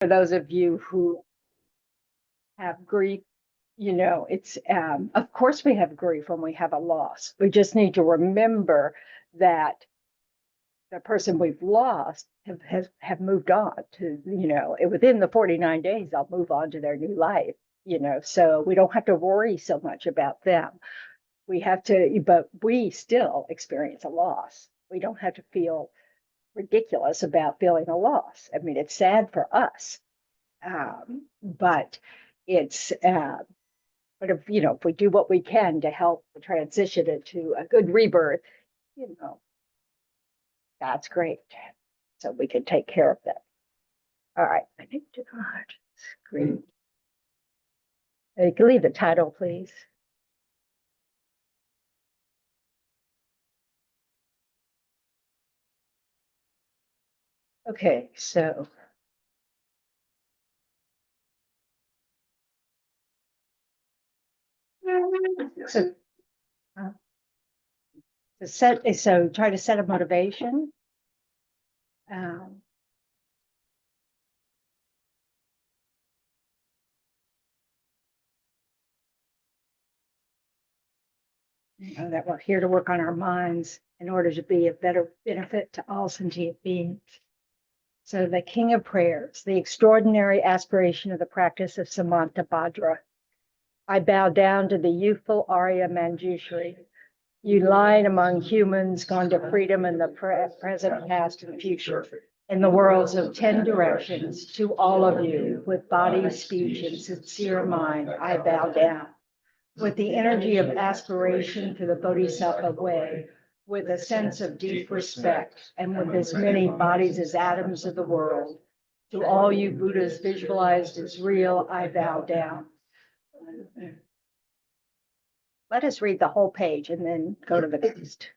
For those of you who have grief, it's of course we have grief when we have a loss. We just need to remember that the person we've lost have moved on to, within the 49 days, they'll move on to their new life, so we don't have to worry so much about them. We have to, but we still experience a loss. We don't have to feel ridiculous about feeling a loss. I mean, it's sad for us, but it's, but if we do what we can to help transition it to a good rebirth, that's great. So we can take care of them. All right, I think to God, screen. You can leave the title, please. Okay, so try to set a motivation. That we're here to work on our minds in order to be of better benefit to all sentient beings. So the King of Prayers, the extraordinary aspiration of the practice of Samanta Bhadra. I bow down to the youthful Arya Manjushri. You line among humans gone to freedom in the present, past, and future, in the worlds of 10 directions. To all of you, with body, speech, and sincere mind, I bow down. With the energy of aspiration to the Bodhisattva way, with a sense of deep respect, and with as many bodies as atoms of the world, to all you Buddhas visualized as real, I bow down. Let us read the whole page and then go to the next.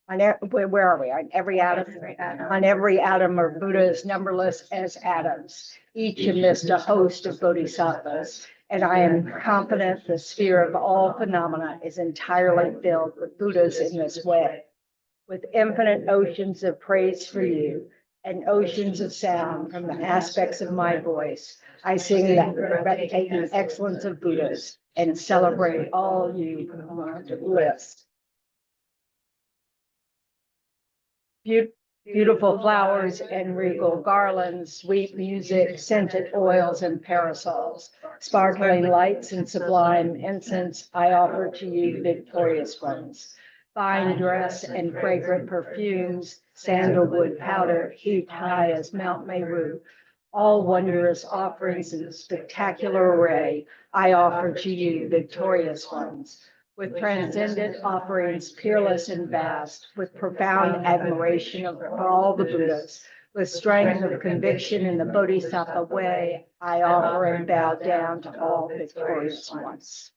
Where are we? On every atom? On every atom are Buddhas, numberless as atoms, each amidst a host of bodhisattvas. And I am confident the sphere of all phenomena is entirely filled with Buddhas in this way. With infinite oceans of praise for you and oceans of sound from the aspects of my voice, I sing the breathtaking excellence of Buddhas and celebrate all you who are bliss. Beautiful flowers and regal garlands, sweet music, scented oils and parasols, sparkling lights and sublime incense, I offer to you, victorious ones. Fine dress and fragrant perfumes, sandalwood powder, heaped high as Mount Meru, all wondrous offerings in spectacular array, I offer to you, victorious ones. With transcendent offerings, peerless and vast, with profound admiration of all the Buddhas, with strength of conviction in the Bodhisattva way, I offer and bow down to all victorious ones.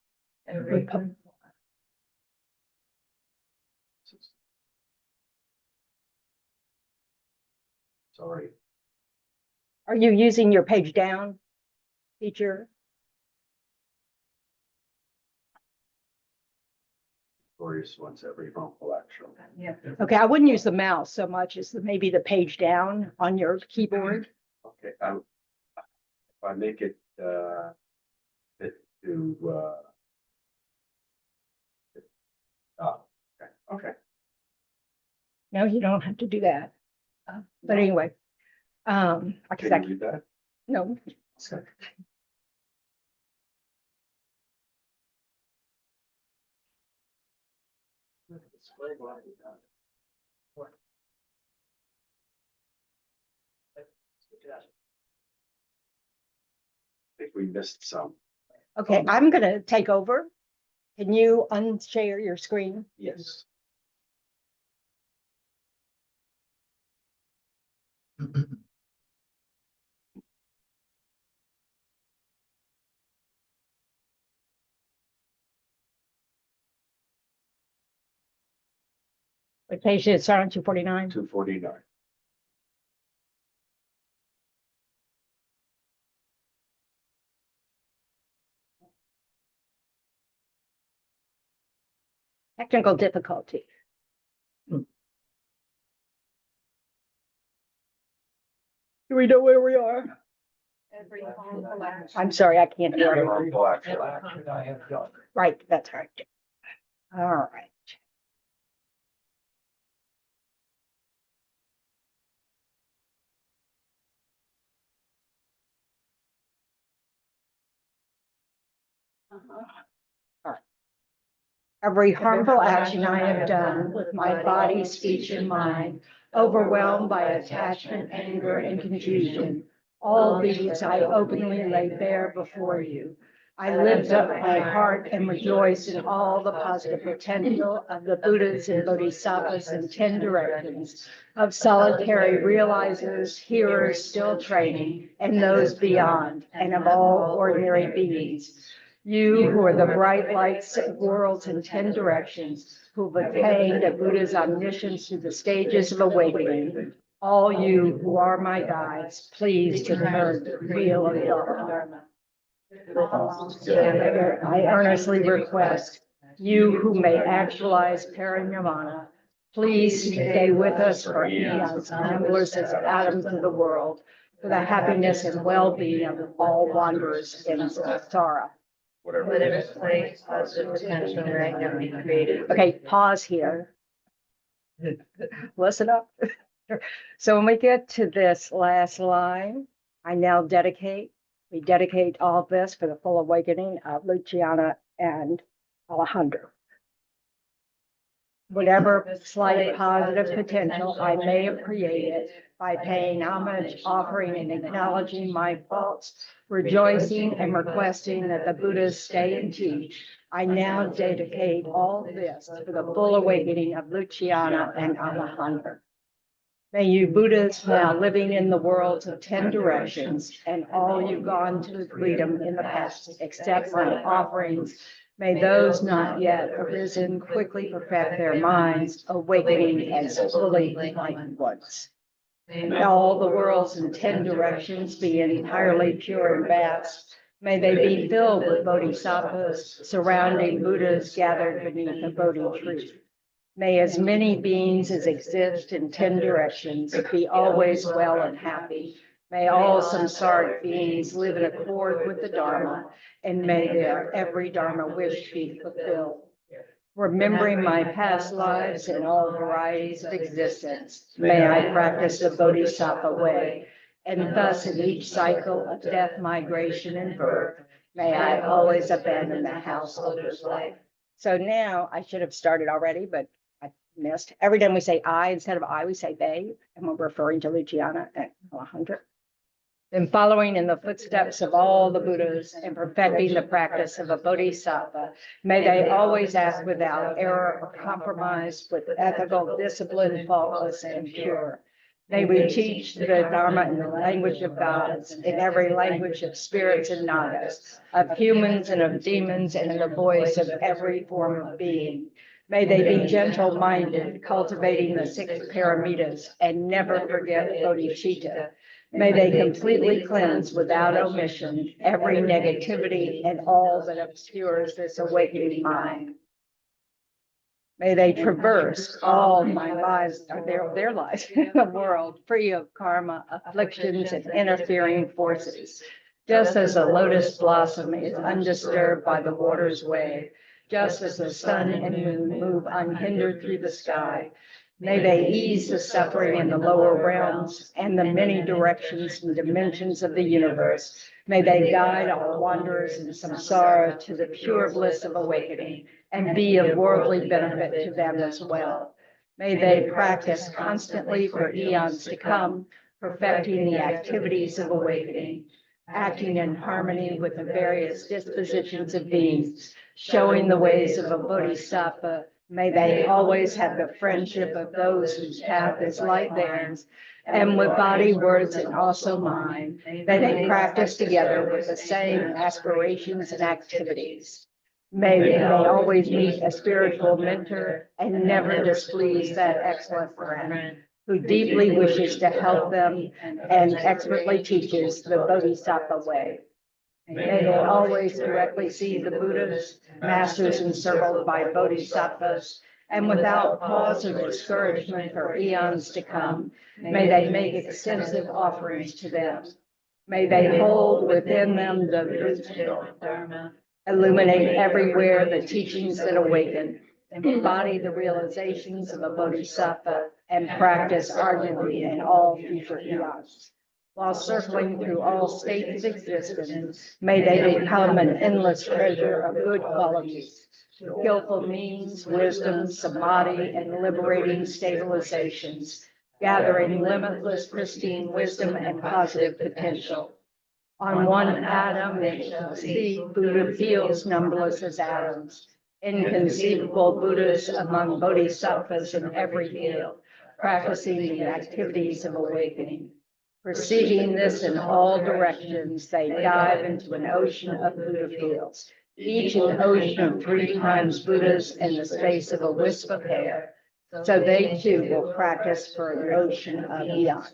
Sorry. Are you using your page down feature? Victorious ones, every home collection. Yeah. Okay, I wouldn't use the mouse so much as maybe the page down on your keyboard. Okay, if I make it fit to oh, okay. No, you don't have to do that. But anyway, Can you read that? no. Okay. I think we missed some. Okay, I'm gonna take over. Can you unshare your screen? Yes. What page did it start on? 249? 249. Technical difficulty. Do we know where we are? I'm sorry, I can't hear Every you. harmful action. Right, that's right. All right. All right. Every harmful action I have done with my body, speech, and mind, overwhelmed by attachment, anger, and confusion, all these I openly lay bare before you. I lift up my heart and rejoice in all the positive potential of the Buddhas and Bodhisattvas in 10 directions, of solitary realizers, hearers still training, and those beyond, and of all ordinary beings. You who are the bright lights of worlds in 10 directions, who've attained a Buddha's omniscience through the stages of awakening, all you who are my guides, please to turn the wheel of Dharma. I earnestly request you who may actualize parinirvana, please stay with us for eons, numberless as atoms of the world, for the happiness and well-being of all wanderers in samsara. Whatever. place positive potential right now be created. Okay, pause here. Listen up. So when we get to this last line, we dedicate all this for the full awakening of Luciana and Alejandro. Whatever slight positive potential I may have created by paying homage, offering, and acknowledging my faults, rejoicing and requesting that the Buddhas stay and teach, I now dedicate all this for the full awakening of Luciana and Alejandro. May you Buddhas now living in the worlds of 10 directions and all you gone to freedom in the past, accept my offerings. May those not yet arisen quickly perfect their minds, awakening as fully enlightened ones. May all the worlds in 10 directions be entirely pure and vast. May they be filled with bodhisattvas, surrounding Buddhas gathered beneath a Bodhi tree. May as many beings as exist in 10 directions be always well and happy. May all samsaric beings live in accord with the Dharma, and may their every Dharma wish be fulfilled. Remembering my past lives and all varieties of existence, may I practice the Bodhisattva way, and thus in each cycle of death, migration, and birth, may I always abandon the householder's life. So now I should have started already, but I missed. Every time we say I instead of I, we say they, and we're referring to Luciana and Alejandro. Then following in the footsteps of all the Buddhas and perfecting the practice of a Bodhisattva, may they always act without error or compromise, with ethical discipline, faultless and pure. May we teach the Dharma in the language of gods, in every language of spirits and nagas, of humans and of demons, and in the voice of every form of being. May they be gentle-minded, cultivating the 6 paramitas, and never forget bodhicitta. May they completely cleanse without omission every negativity and all that obscures this awakening mind. May they traverse all my lives, or their lives in the world, free of karma, afflictions, and interfering forces. Just as a lotus blossom is undisturbed by the water's wave, just as the sun and moon move unhindered through the sky, may they ease the suffering in the lower realms and the many directions and dimensions of the universe. May they guide all wanderers in samsara to the pure bliss of awakening and be of worldly benefit to them as well. May they practice constantly for eons to come, perfecting the activities of awakening, acting in harmony with the various dispositions of beings, showing the ways of a bodhisattva. May they always have the friendship of those whose path is like theirs, and with body, words, and also mind, may they practice together with the same aspirations and activities. May they always meet a spiritual mentor and never displease that excellent friend who deeply wishes to help them and expertly teaches the Bodhisattva way. May they always directly see the Buddhas, masters encircled by Bodhisattvas, and without pause or discouragement for eons to come, may they make extensive offerings to them. May they hold within them the roots of Dharma, illuminate everywhere the teachings that awaken, embody the realizations of a bodhisattva, and practice ardently in all future eons. While circling through all states of existence, may they become an endless treasure of good qualities, skillful means, wisdom, samadhi, and liberating stabilizations, gathering limitless pristine wisdom and positive potential. On one atom they shall see Buddha fields numberless as atoms, inconceivable Buddhas among bodhisattvas in every field, practicing the activities of awakening. Perceiving this in all directions, they dive into an ocean of Buddha fields, each an ocean of 3 times Buddhas in the space of a wisp of hair, so they too will practice for an ocean of eons.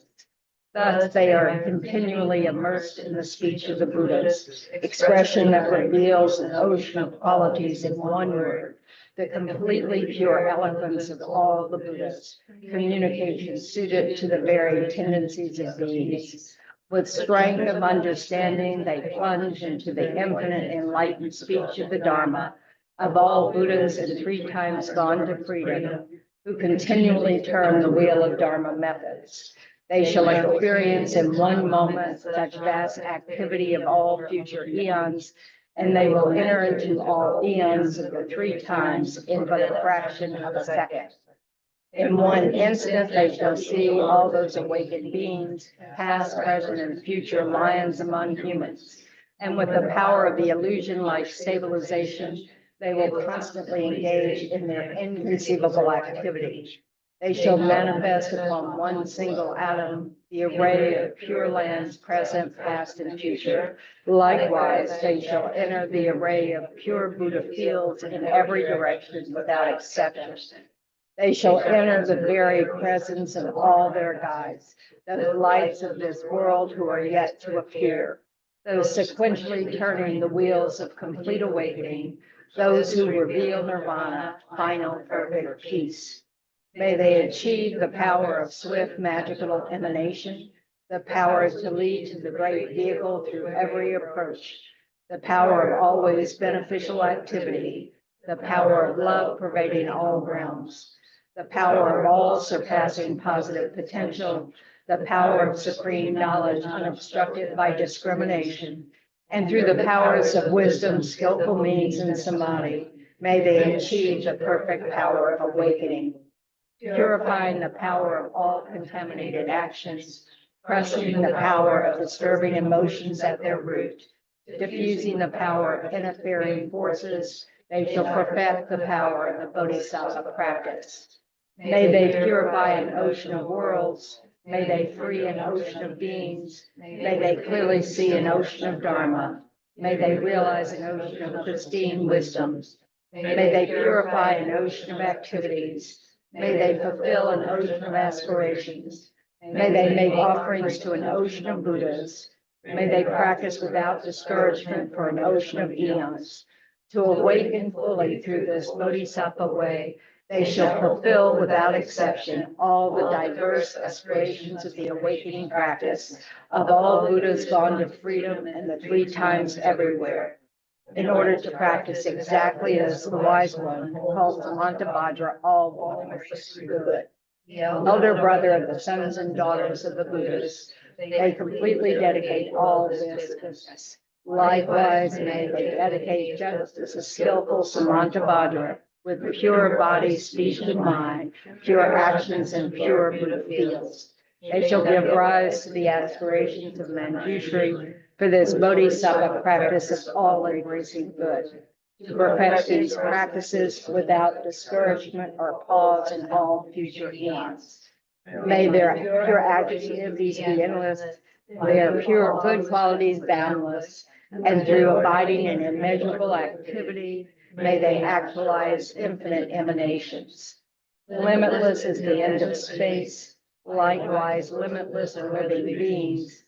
Thus, they are continually immersed in the speech of the Buddhas, expression that reveals an ocean of qualities in one word, the completely pure eloquence of all the Buddhas, communication suited to the varied tendencies of beings. With strength of understanding, they plunge into the infinite enlightened speech of the Dharma of all Buddhas and 3 times gone to freedom, who continually turn the wheel of Dharma methods. They shall experience in one moment such vast activity of all future eons, and they will enter into all eons of the 3 times in but a fraction of a second. In one instant, they shall see all those awakened beings, past, present, and future lions among humans. And with the power of the illusion-like stabilization, they will constantly engage in their inconceivable activity. They shall manifest upon one single atom the array of pure lands present, past, and future. Likewise, they shall enter the array of pure Buddha fields in every direction without exception. They shall enter the very presence of all their guides, those lights of this world who are yet to appear, those sequentially turning the wheels of complete awakening, those who reveal nirvana, final perfect peace. May they achieve the power of swift magical emanation, the power to lead to the great vehicle through every approach, the power of always beneficial activity, the power of love pervading all realms, the power of all surpassing positive potential, the power of supreme knowledge unobstructed by discrimination, and through the powers of wisdom, skillful means, and samadhi, may they achieve the perfect power of awakening, purifying the power of all contaminated actions, crushing the power of disturbing emotions at their root, diffusing the power of interfering forces. They shall perfect the power of the bodhisattva practice. May they purify an ocean of worlds. May they free an ocean of beings. May they clearly see an ocean of Dharma. May they realize an ocean of pristine wisdom. May they purify an ocean of activities. May they fulfill an ocean of aspirations. May they make offerings to an ocean of Buddhas. May they practice without discouragement for an ocean of eons. To awaken fully through this bodhisattva way, they shall fulfill without exception all the diverse aspirations of the awakening practice of all Buddhas gone to freedom and the 3 times everywhere, in order to practice exactly as the wise one called Samantabhadra all wants good. The elder brother of the sons and daughters of the Buddhas, they completely dedicate all this goodness. Likewise, may they dedicate just as a skillful Samantabhadra with pure body, speech, and mind, pure actions, and pure Buddha fields. They shall give rise to the aspirations of Manjushri, for this bodhisattva practice is all embracing good, to perfect these practices without discouragement or pause in all future eons. May their pure activities be endless, their pure good qualities boundless, and through abiding in immeasurable activity, may they actualize infinite emanations. Limitless is the end of space, likewise limitless are living beings.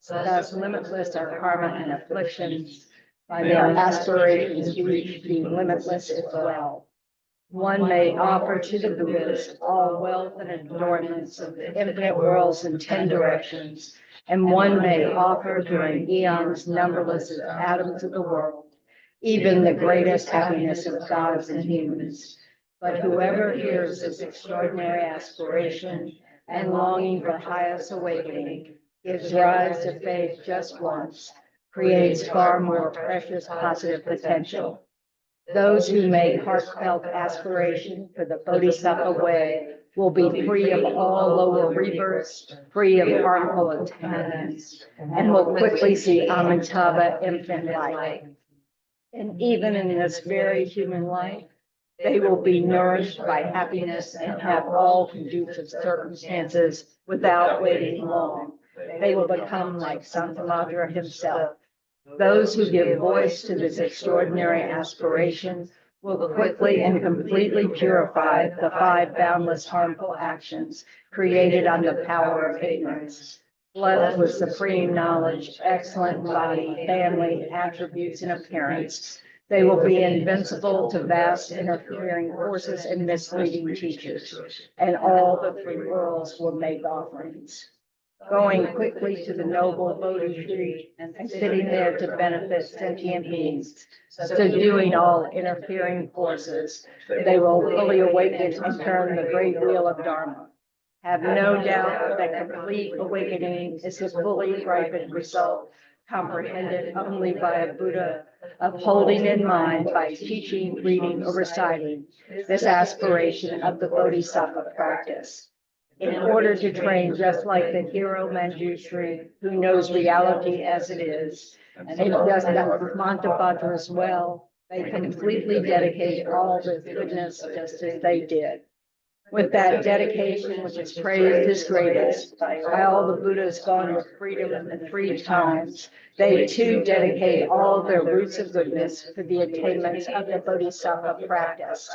Thus limitless are karma and afflictions, by their aspirations reach being limitless as well. One may offer to the Buddhas all wealth and adornments of the infinite worlds in 10 directions, and one may offer during eons numberless as atoms of the world, even the greatest happiness of gods and humans. But whoever hears this extraordinary aspiration and longing for highest awakening gives rise to faith just once, creates far more precious positive potential. Those who make heartfelt aspiration for the Bodhisattva way will be free of all lower rebirths, free of harmful attachments, and will quickly see Amitabha infinite light. And even in this very human life, they will be nourished by happiness and have all conducive circumstances without waiting long. They will become like Santamadra himself. Those who give voice to this extraordinary aspiration will quickly and completely purify the 5 boundless harmful actions created on the power of ignorance. Blessed with supreme knowledge, excellent body, family, attributes, and appearance, they will be invincible to vast interfering forces and misleading teachers, and all the 3 worlds will make offerings. Going quickly to the noble Bodhi tree and sitting there to benefit sentient beings, subduing all interfering forces, they will fully awaken and turn the great wheel of Dharma. Have no doubt that complete awakening is a fully ripened result, comprehended only by a Buddha, upholding in mind by teaching, reading, or reciting this aspiration of the Bodhisattva practice. In order to train just like the hero Manjushri, who knows reality as it is, and does that Mantabhadra as well, they completely dedicate all their goodness just as they did. With that dedication, which is praised as greatest by all the Buddhas gone to freedom in the 3 times, they too dedicate all their roots of goodness for the attainment of the Bodhisattva practice.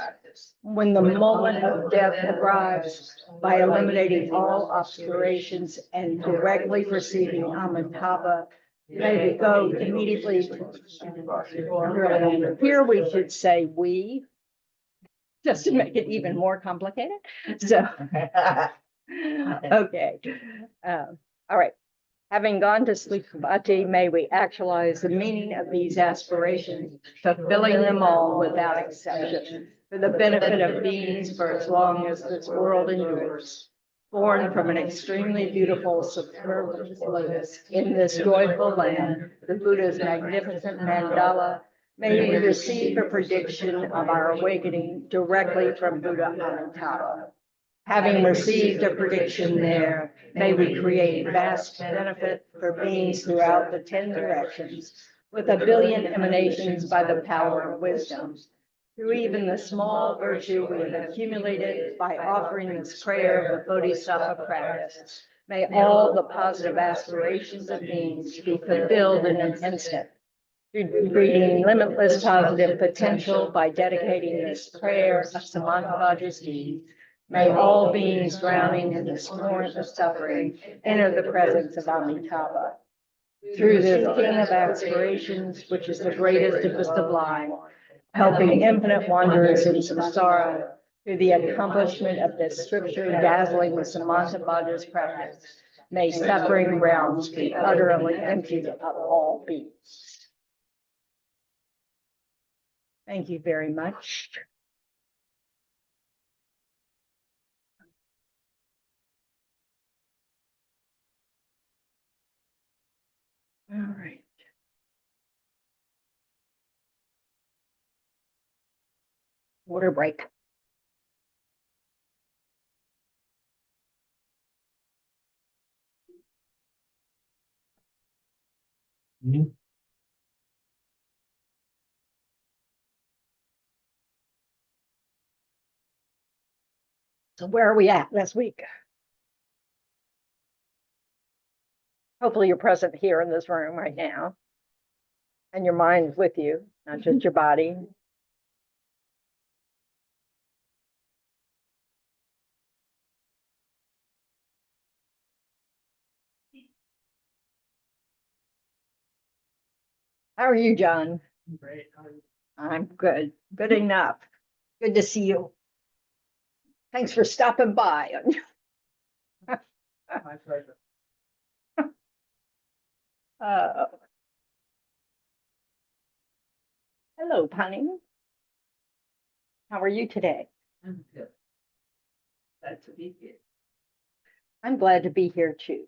When the moment of death arrives, by eliminating all obscurations and directly perceiving Amitabha, they go immediately to here we should say we, just to make it even more complicated. So, okay. All right. Having gone to sleep, Bhatti, may we actualize the meaning of these aspirations, fulfilling them all without exception, for the benefit of beings for as long as this world endures. Born from an extremely beautiful, superb lotus in this joyful land, the Buddha's magnificent mandala, may we receive a prediction of our awakening directly from Buddha Amitabha. Having received a prediction there, may we create vast benefit for beings throughout the 10 directions, with a billion emanations by the power of wisdom. Through even the small virtue we have accumulated by offering this prayer of the Bodhisattva practice, may all the positive aspirations of beings be fulfilled in an instant. Through breeding limitless positive potential by dedicating this prayer of Samantabhadra's deeds, may all beings drowning in this torrent of suffering enter the presence of Amitabha. Through this king of aspirations, which is the greatest of the sublime, helping infinite wanderers in samsara, through the accomplishment of this scripture dazzling with Samantabhadra's practice, may suffering realms be utterly emptied of all beings. Thank you very much. All right. Water break. So where are we at this week? Hopefully you're present here in this room right now. And your mind's with you, not just your body. How are you, John? Great. I'm good. Good enough. Good to see you. Thanks for stopping by. My pleasure. Uh, hello, Penny. How are you today? I'm good. Glad to be here. I'm glad to be here too.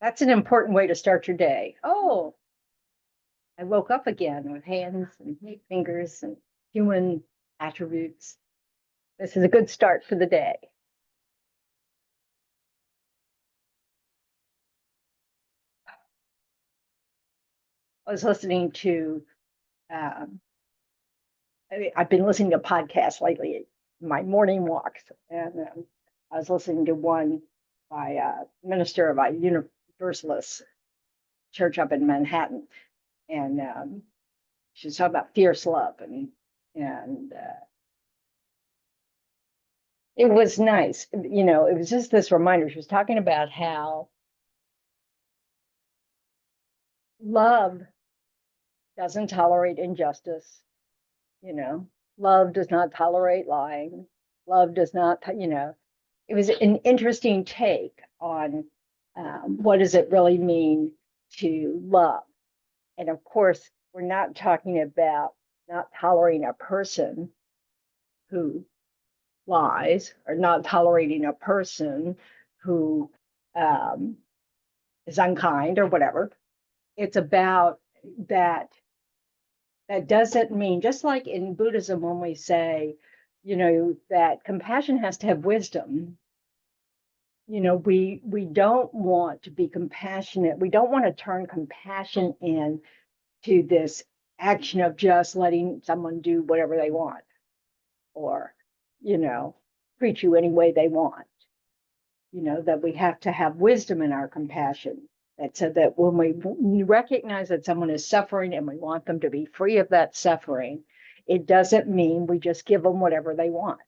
That's an important way to start your day. Oh, I woke up again with hands and fingers and human attributes. This is a good start for the day. I was listening to, I've been listening to podcasts lately, my morning walks, and I was listening to one by a minister of a Universalist church up in Manhattan, and she was talking about fierce love, and it was nice. You know, it was just this reminder. She was talking about how love doesn't tolerate injustice. You know, love does not tolerate lying. Love does not, you know, it was an interesting take on what does it really mean to love. And of course, we're not talking about not tolerating a person who lies or not tolerating a person who is unkind or whatever. It's about that. That doesn't mean, just like in Buddhism, when we say, you know, that compassion has to have wisdom. You know, we don't want to be compassionate. We don't want to turn compassion into this action of just letting someone do whatever they want, or, you know, treat you any way they want. You know, that we have to have wisdom in our compassion. That so that when we recognize that someone is suffering and we want them to be free of that suffering, it doesn't mean we just give them whatever they want.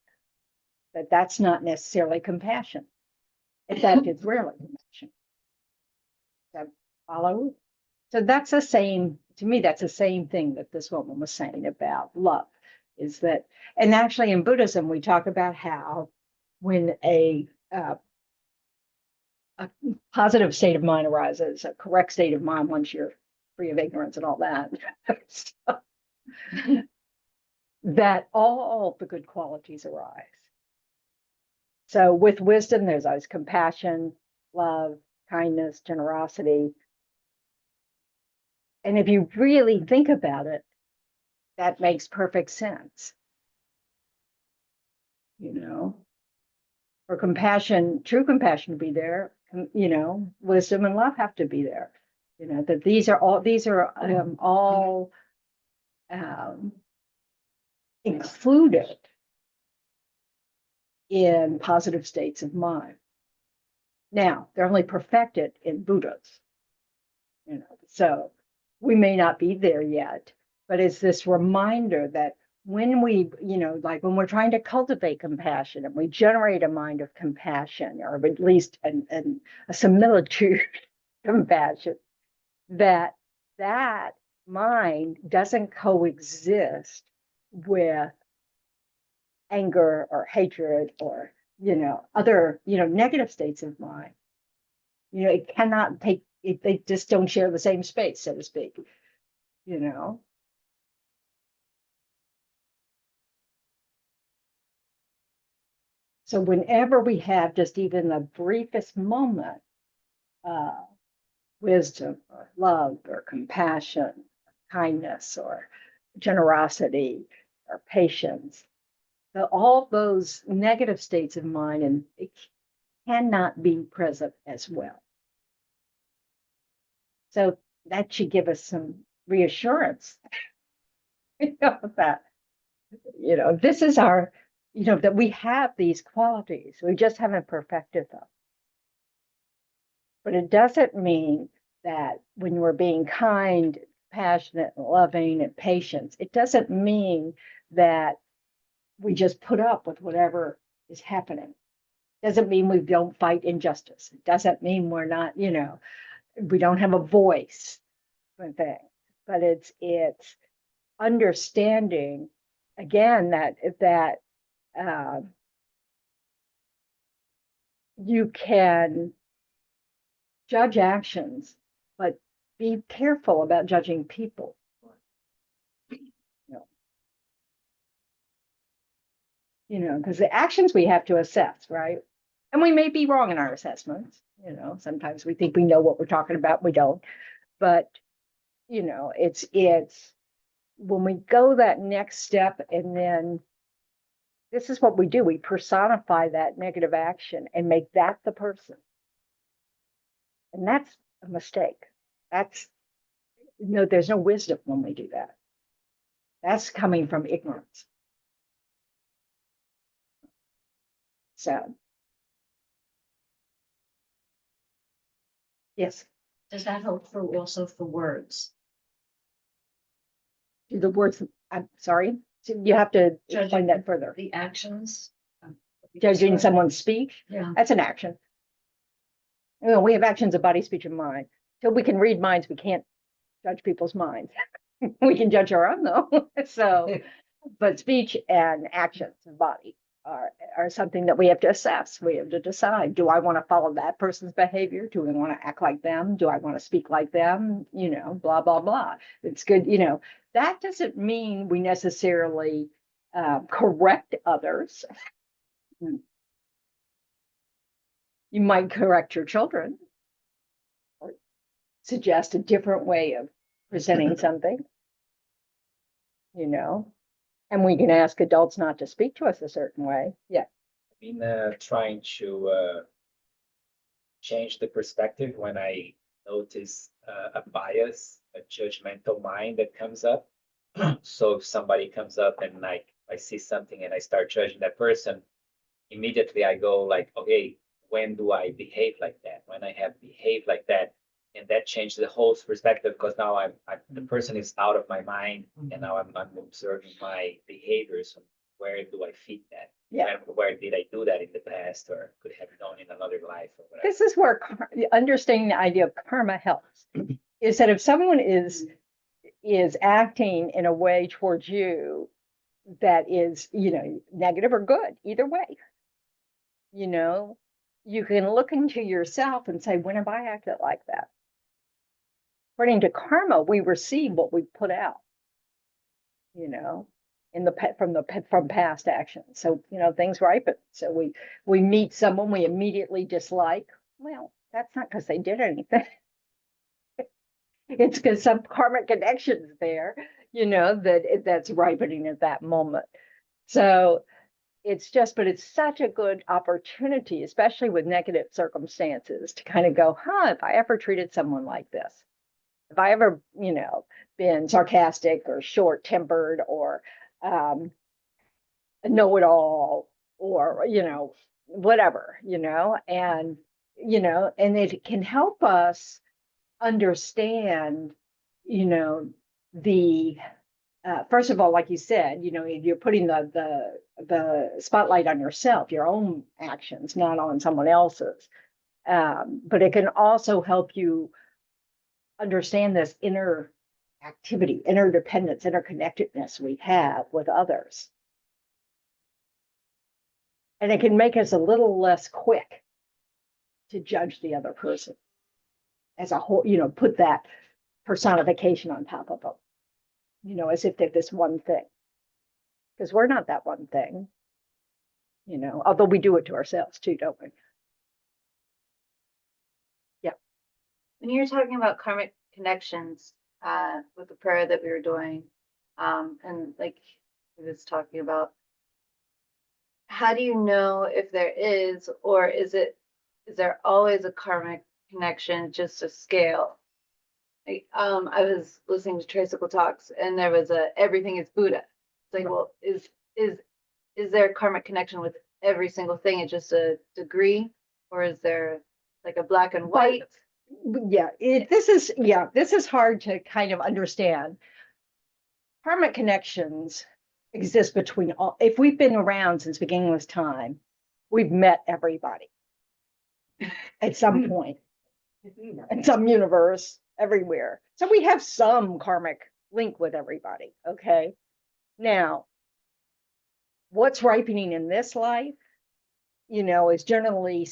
That's not necessarily compassion. In fact, it's rarely compassion. That follow? So that's the same, to me, that's the same thing that this woman was saying about love, is that, and actually in Buddhism, we talk about how when a positive state of mind arises, a correct state of mind once you're free of ignorance and all that, so, that all the good qualities arise. So with wisdom, there's always compassion, love, kindness, generosity. And if you really think about it, that makes perfect sense. You know, for compassion, true compassion to be there, you know, wisdom and love have to be there. You know, that these are all included in positive states of mind. Now, they're only perfected in Buddhas, you know, so we may not be there yet, but it's this reminder that when we, you know, like when we're trying to cultivate compassion and we generate a mind of compassion, or at least a similitude compassion, that mind doesn't coexist with anger or hatred or, you know, other, you know, negative states of mind. You know, it cannot take it, they just don't share the same space, so to speak, you know. So whenever we have just even the briefest moment, uh, wisdom or love or compassion, kindness or generosity or patience, all those negative states of mind, and it cannot be present as well. So that should give us some reassurance, you know, that, you know, this is our, you know, that we have these qualities. We just haven't perfected them. But it doesn't mean that when we're being kind, passionate, and loving, and patient, it doesn't mean that we just put up with whatever is happening. It doesn't mean we don't fight injustice. It doesn't mean we're not, you know, we don't have a voice for things. But it's understanding again that you can judge actions, but be careful about judging people. Because the actions we have to assess, right? And we may be wrong in our assessments. Sometimes we think we know what we're talking about, we don't. But it's when we go that next step, and then this is what we do: we personify that negative action and make that the person. And that's a mistake. There's no wisdom when we do that. That's coming from ignorance. So, yes. Does that hold for also for words? The words, I'm sorry, you have to explain that further. The actions. Judging someone's speech, Yeah. that's an action. We have actions of body, speech, and mind. Till we can read minds, we can't judge people's minds. We can judge our own though. So, but speech and actions of body are something that we have to assess. We have to decide, do I want to follow that person's behavior? Do I want to act like them? Do I want to speak like them? Blah, blah, blah. It's good. That doesn't mean we necessarily correct others. You might correct your children or suggest a different way of presenting something, and we can ask adults not to speak to us a certain way. Yeah. Trying to change the perspective when I notice a bias, a judgmental mind that comes up. So if somebody comes up and I see something and I start judging that person, immediately I go like, okay, when do I behave like that? When I have behaved like that, and that changed the whole perspective, because now the person is out of my mind, and now I'm observing my behaviors. Where do I fit that? Yeah. And where did I do that in the past, or could have done in another life, or whatever? This is where understanding the idea of karma helps. Is that if someone is acting in a way towards you that is, negative or good, either way, you can look into yourself and say, when have I acted like that? According to karma, we receive what we put out, from past actions. So, things ripen. So we meet someone we immediately dislike. Well, that's not because they did anything. It's because some karmic connection's there, that's ripening at that moment. So but it's such a good opportunity, especially with negative circumstances, to kind of go, if I ever treated someone like this, if I ever, been sarcastic or short-tempered or a know-it-all or, whatever, and it can help us understand, the first of all, like you said, you're putting the spotlight on yourself, your own actions, not on someone else's. But it can also help you understand this inner activity, interdependence, interconnectedness we have with others. And it can make us a little less quick to judge the other person as a whole, put that personification on top of them, as if they're this one thing. Because we're not that one thing, although we do it to ourselves too, don't we? Yeah. When you're talking about karmic connections, with the prayer that we were doing, and like he was talking about, how do you know if there is, or is there always a karmic connection, just a scale? Like, I was listening to Tricycle Talks, and there was everything is Buddha. It's like, well, is there a karmic connection with every single thing? It's just a degree, or is there like a black and white? Yeah, this is hard to kind of understand. Karmic connections exist between all. If we've been around since beginning of time, we've met everybody at some point, in some universe, everywhere. So we have some karmic link with everybody. Okay. Now, what's ripening in this life, is generally,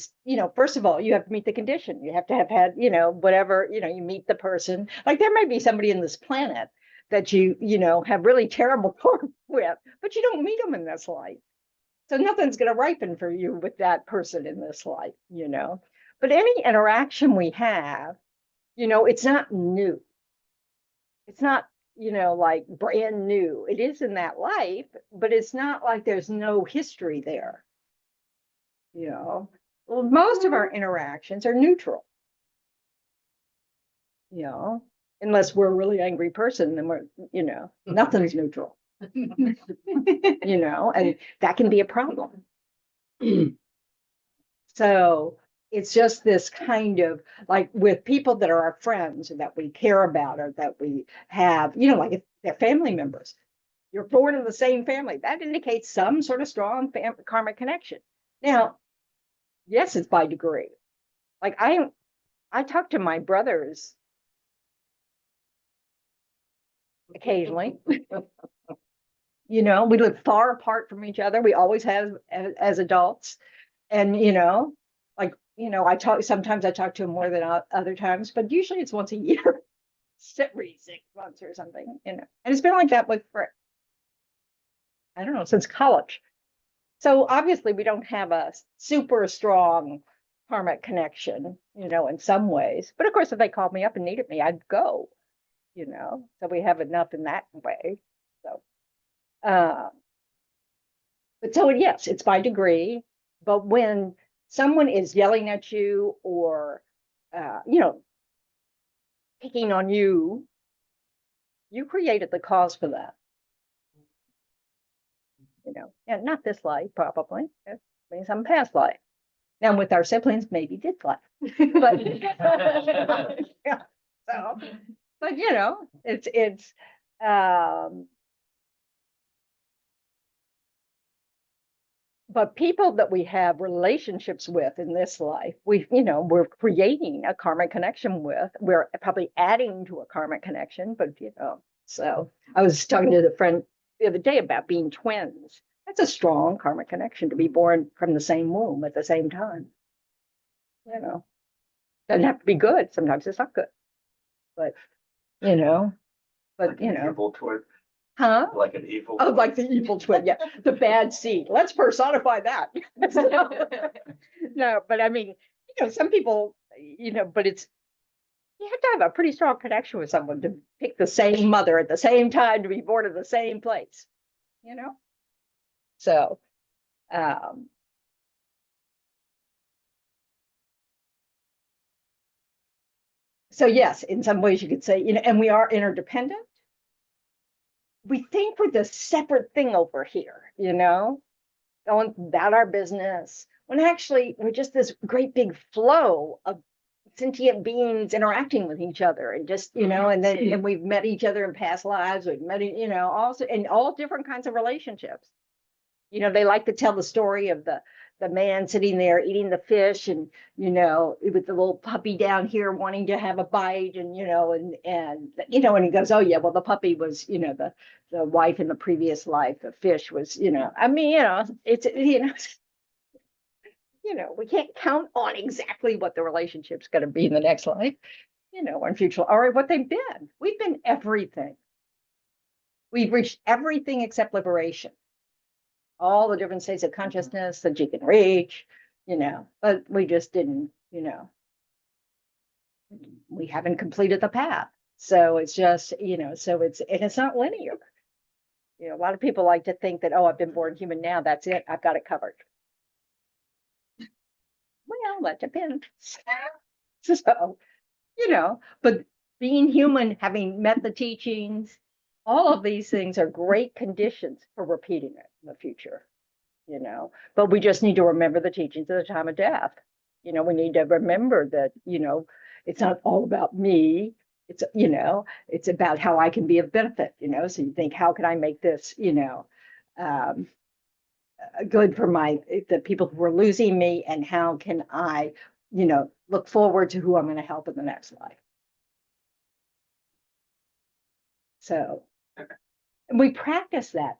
first of all, you have to meet the condition. You have to have had, whatever, you meet the person. Like there might be somebody in this planet that have really terrible karma with, but you don't meet them in this life. So nothing's going to ripen for you with that person in this life, But any interaction we have, it's not new. It's not, like brand new. It is in that life, but it's not like there's no history there. Well, most of our interactions are neutral. Unless we're a really angry person, then we're, nothing's neutral. And that can be a problem. So it's just this kind of like with people that are our friends or that we care about or that we have, like if they're family members, you're born in the same family, that indicates some sort of strong karmic connection. Now, yes, it's by degree. Like I talk to my brothers occasionally. We live far apart from each other. We always have as adults. And, sometimes I talk to him more than other times, but usually it's once a year, every 6 months or something, And it's been like that with, I don't know, since college. So obviously we don't have a super strong karmic connection, in some ways. But of course, if they called me up and needed me, I'd go, So we have enough in that way. So, but so yes, it's by degree. But when someone is yelling at you or, picking on you, you created the cause for that. And not this life, probably. Maybe some past life. Now with our siblings, maybe this life. But yeah. So, but it's but people that we have relationships with in this life, we're creating a karmic connection with. We're probably adding to a karmic connection, but so I was talking to a friend the other day about being twins. That's a strong karmic connection to be born from the same womb at the same time. Doesn't have to be good. Sometimes it's not good, but Evil twin, huh? like an evil. Oh, like the evil twin, yeah, the bad seed. Let's personify that. No, but I mean, some people, but you have to have a pretty strong connection with someone to pick the same mother at the same time to be born in the same place, So, so yes, in some ways you could say, and we are interdependent. We think we're the separate thing over here, going about our business, when actually we're just this great big flow of sentient beings interacting with each other and just, and we've met each other in past lives, we've met, also in all different kinds of relationships. They like to tell the story of the man sitting there eating the fish and, with the little puppy down here wanting to have a bite and, and he goes, oh yeah, well, the puppy was, the wife in the previous life, the fish was, I mean, it's, we can't count on exactly what the relationship's going to be in the next life, or in future, or what they've been. We've been everything. We've reached everything except liberation. All the different states of consciousness that you can reach, but we just didn't, we haven't completed the path. So it's just, so it's not linear. A lot of people like to think that, oh, I've been born human now, that's it, I've got it covered. Well, that depends. So, but being human, having met the teachings, all of these things are great conditions for repeating it in the future. But we just need to remember the teachings at the time of death. We need to remember that, it's not all about me. It's, it's about how I can be of benefit, so you think, how can I make this, good for the people who are losing me, and how can I, look forward to who I'm going to help in the next life. So, and we practice that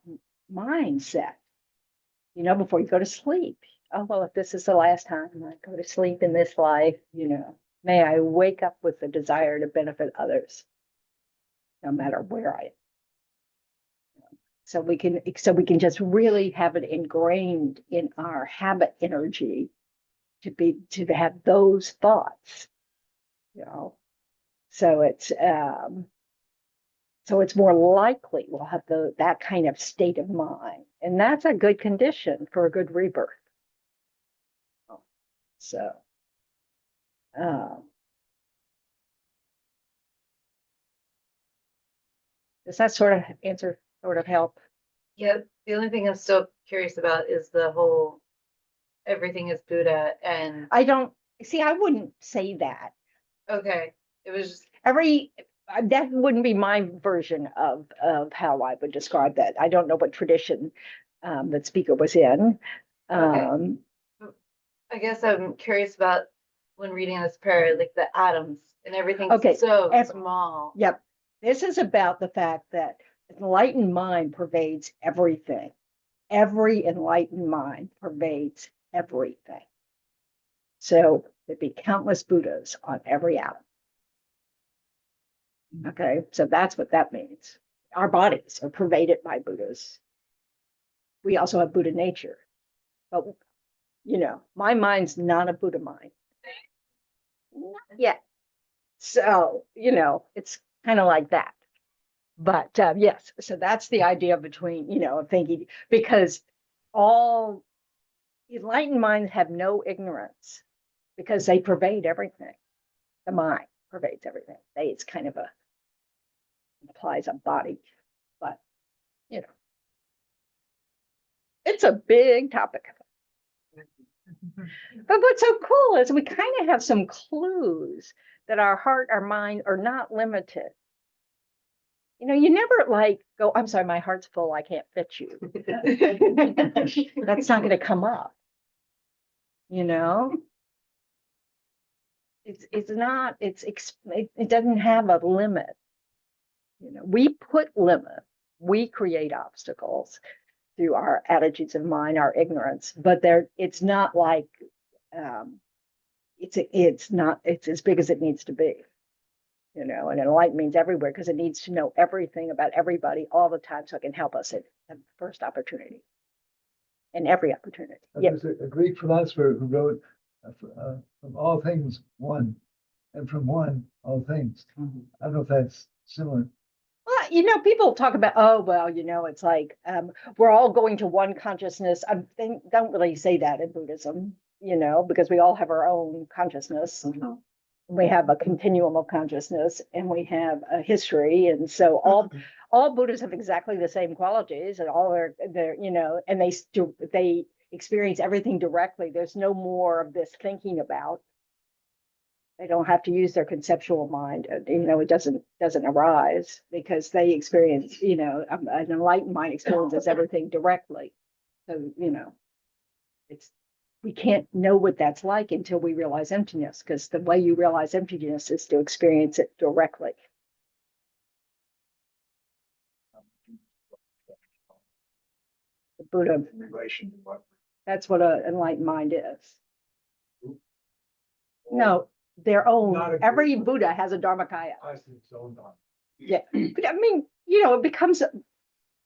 mindset, before you go to sleep. Oh, well, if this is the last time I go to sleep in this life, may I wake up with the desire to benefit others, no matter where I am. So we can just really have it ingrained in our habit energy to have those thoughts, So it's more likely we'll have that kind of state of mind. And that's a good condition for a good rebirth. So, does that sort of answer, sort of help? Yeah, the only thing I'm still curious about is the whole everything is Buddha and I wouldn't say that. okay. It was just That wouldn't be my version of how I would describe that. I don't know what tradition that speaker was in. okay. I guess I'm curious about when reading this prayer, like the atoms and everything's Okay, so small. Yep. This is about the fact that enlightened mind pervades everything. Every enlightened mind pervades everything. So there'd be countless Buddhas on every atom. Okay, so that's what that means. Our bodies are pervaded by Buddhas. We also have Buddha nature. But, my mind's not a Buddha mind. Not yet. So, it's kind of like that. But yes, so that's the idea between, of thinking, because all enlightened minds have no ignorance because they pervade everything. The mind pervades everything. It's kind of implies a body, but, it's a big topic. But what's so cool is we kind of have some clues that our heart, our mind are not limited. You never go, I'm sorry, my heart's full, I can't fit you. That's not going to come up. It's not, it doesn't have a limit. We put limit, we create obstacles through our attitudes of mind, our ignorance, but it's not like, it's as big as it needs to be. And enlightenment means everywhere because it needs to know everything about everybody all the time so it can help us at the first opportunity and every opportunity. There's a Greek philosopher who wrote, from all things, one, and from one, all things. I don't know if that's similar. Well, people talk about, oh, well, it's like we're all going to one consciousness. I don't really say that in Buddhism, because we all have our own consciousness. We have a continuum of consciousness and we have a history. And so all Buddhas have exactly the same qualities and all they're and they experience everything directly. There's no more of this thinking about. They don't have to use their conceptual mind. It doesn't arise because they experience, an enlightened mind experiences everything directly. So, we can't know what that's like until we realize emptiness, because the way you realize emptiness is to experience it directly. The Buddha, Relation to what? that's what an enlightened mind is. No, their own. Every Buddha has a Dharmakaya. I see its own dharma. Yeah, but I mean, it becomes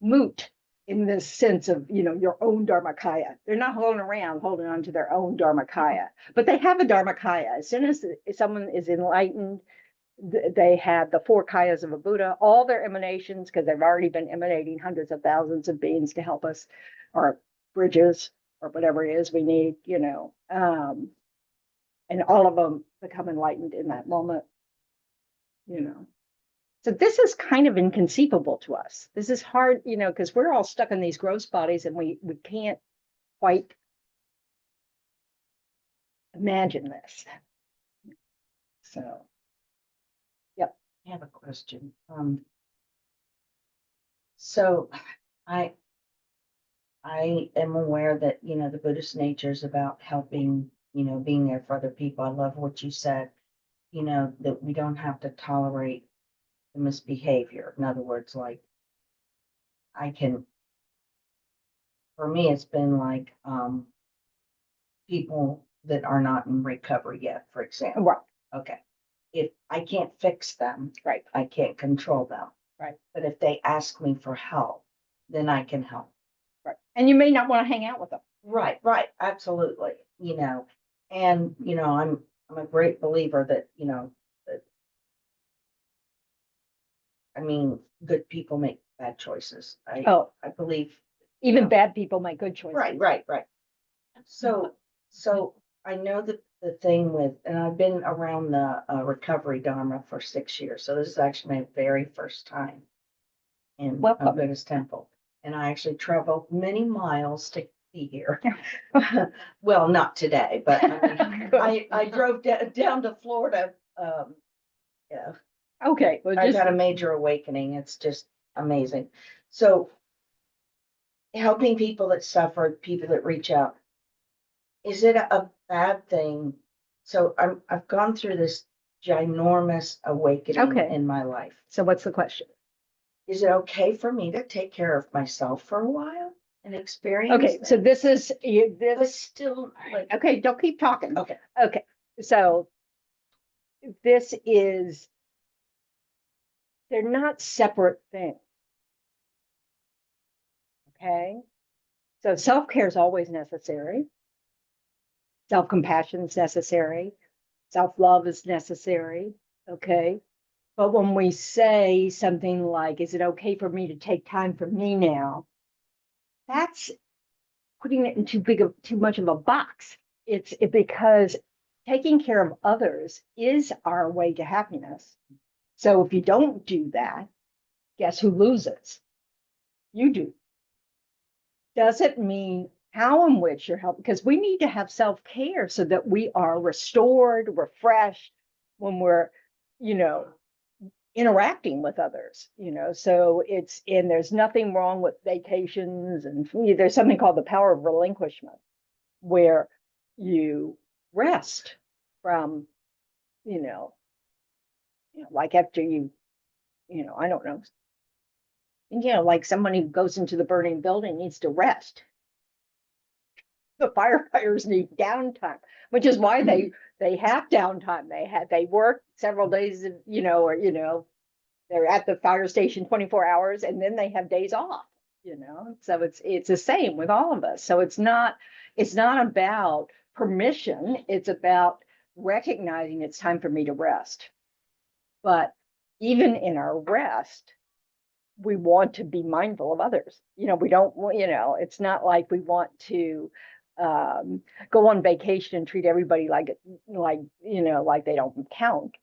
moot in this sense of, your own Dharmakaya. They're not holding on to their own Dharmakaya, but they have a Dharmakaya. As soon as someone is enlightened, they have the 4 kayas of a Buddha, all their emanations, because they've already been emanating hundreds of thousands of beings to help us, or bridges, or whatever it is we need, and all of them become enlightened in that moment, So this is kind of inconceivable to us. This is hard, because we're all stuck in these gross bodies and we can't quite imagine this. So, yep. I have a question. So I am aware that, the Buddhist nature is about helping, being there for other people. I love what you said, that we don't have to tolerate the misbehavior. In other words, like I can, for me, it's been like, people that are not in recovery yet, for example. Right, Okay. If I can't fix them, right, I can't control them. right, But if they ask me for help, then I can help. right. And you may not want to hang out with them. Right, right, absolutely, you know, and, you know, I'm a great believer that, you know, that, I mean, good people make bad choices. Oh, I believe. even Yeah. bad people make good choices. Right, right, right. So I know that the thing with, and I've been around the recovery Dharma for 6 years, so this is actually my very first time in a Welcome. Buddhist temple. And I actually traveled many miles to be here. Well, not today, but I mean, I drove down to Florida. Yeah, Okay, well, I've just, had a major awakening. It's just amazing. So helping people that suffer, people that reach out, is it a bad thing? So I've gone through this ginormous awakening Okay. in my life. so what's the question? Is it okay for me to take care of myself for a while and experience? Okay, so that? this is, But this, still, like, okay, don't keep talking. okay, Okay, so this is, they're not separate things. Okay, so self-care is always necessary. Self-compassion is necessary. Self-love is necessary. Okay, but when we say something like, is it okay for me to take time for me now? That's putting it in too much of a box. It's because taking care of others is our way to happiness. So if you don't do that, guess who loses? You do. Doesn't mean how and which you're helping, because we need to have self-care so that we are restored, refreshed when we're, you know, interacting with others, so and there's nothing wrong with vacations, and there's something called the power of relinquishment, where you rest from, like after I don't know, like someone who goes into the burning building needs to rest. The firefighters need downtime, which is why they have downtime. They work several days, they're at the fire station 24 hours and then they have days off, so it's the same with all of us. So it's not about permission, it's about recognizing it's time for me to rest. But even in our rest, we want to be mindful of others. We don't, it's not like we want to go on vacation and treat everybody like they don't count.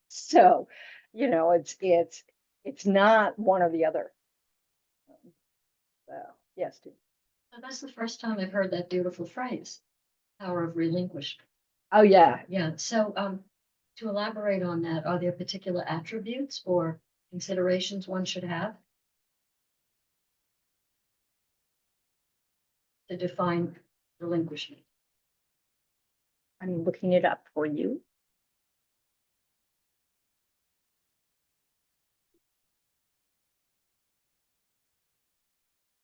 So, it's not one or the other. So, yes, Steve. So that's the first time I've heard that beautiful phrase, power of relinquishment. Oh, yeah. Yeah, so to elaborate on that, are there particular attributes or considerations one should have to define relinquishment? I'm looking it up for you.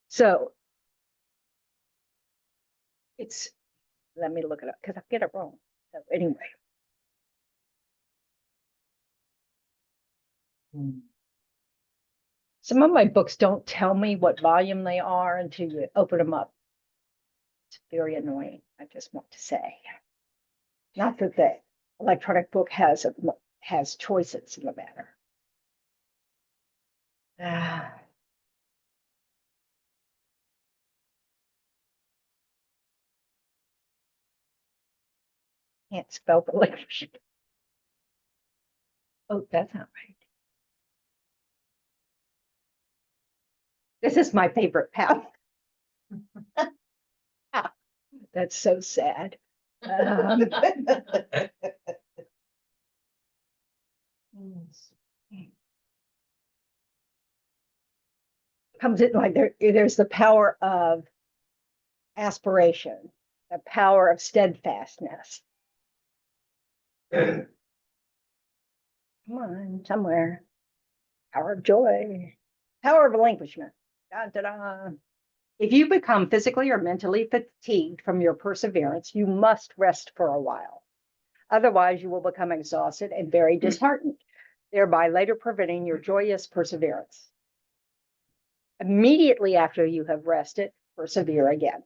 So let me look it up because I get it wrong. So anyway. Some of my books don't tell me what volume they are until you open them up. It's very annoying, I just want to say. Not that the electronic book has choices in the matter. Can't spell relinquishment. Oh, that's not right. This is my favorite path. That's so sad. Comes in like there's the power of aspiration, the power of steadfastness. Come on, somewhere. Power of joy, power of relinquishment. Da, da, da. If you become physically or mentally fatigued from your perseverance, you must rest for a while. Otherwise, you will become exhausted and very disheartened, thereby later preventing your joyous perseverance. Immediately after you have rested, persevere again.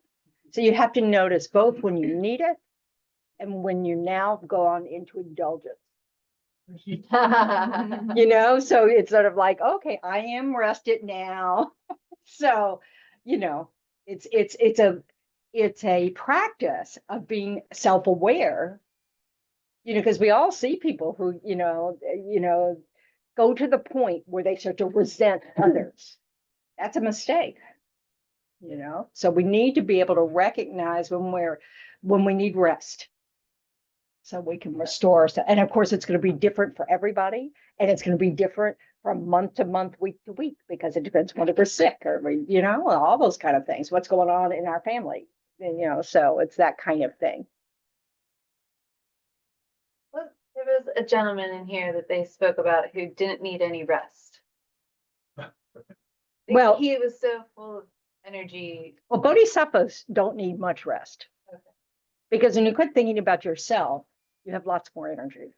So you have to notice both when you need it and when you now go on into indulgence. You know, so it's sort of like, okay, I am rested now. So, you know, it's a practice of being self-aware, you know, because we all see people who, go to the point where they start to resent others. That's a mistake, you know. So we need to be able to recognize when we need rest, so we can restore. And of course, it's going to be different for everybody, and it's going to be different from month to month, week to week, because it depends whether we're sick or all those kind of things. What's going on in our family, and, so it's that kind of thing. Well, there was a gentleman in here that they spoke about who didn't need any rest. Well- He was so full of energy. Well, bodhisattvas don't need much rest. Okay. Because when you quit thinking about yourself, you have lots more energy.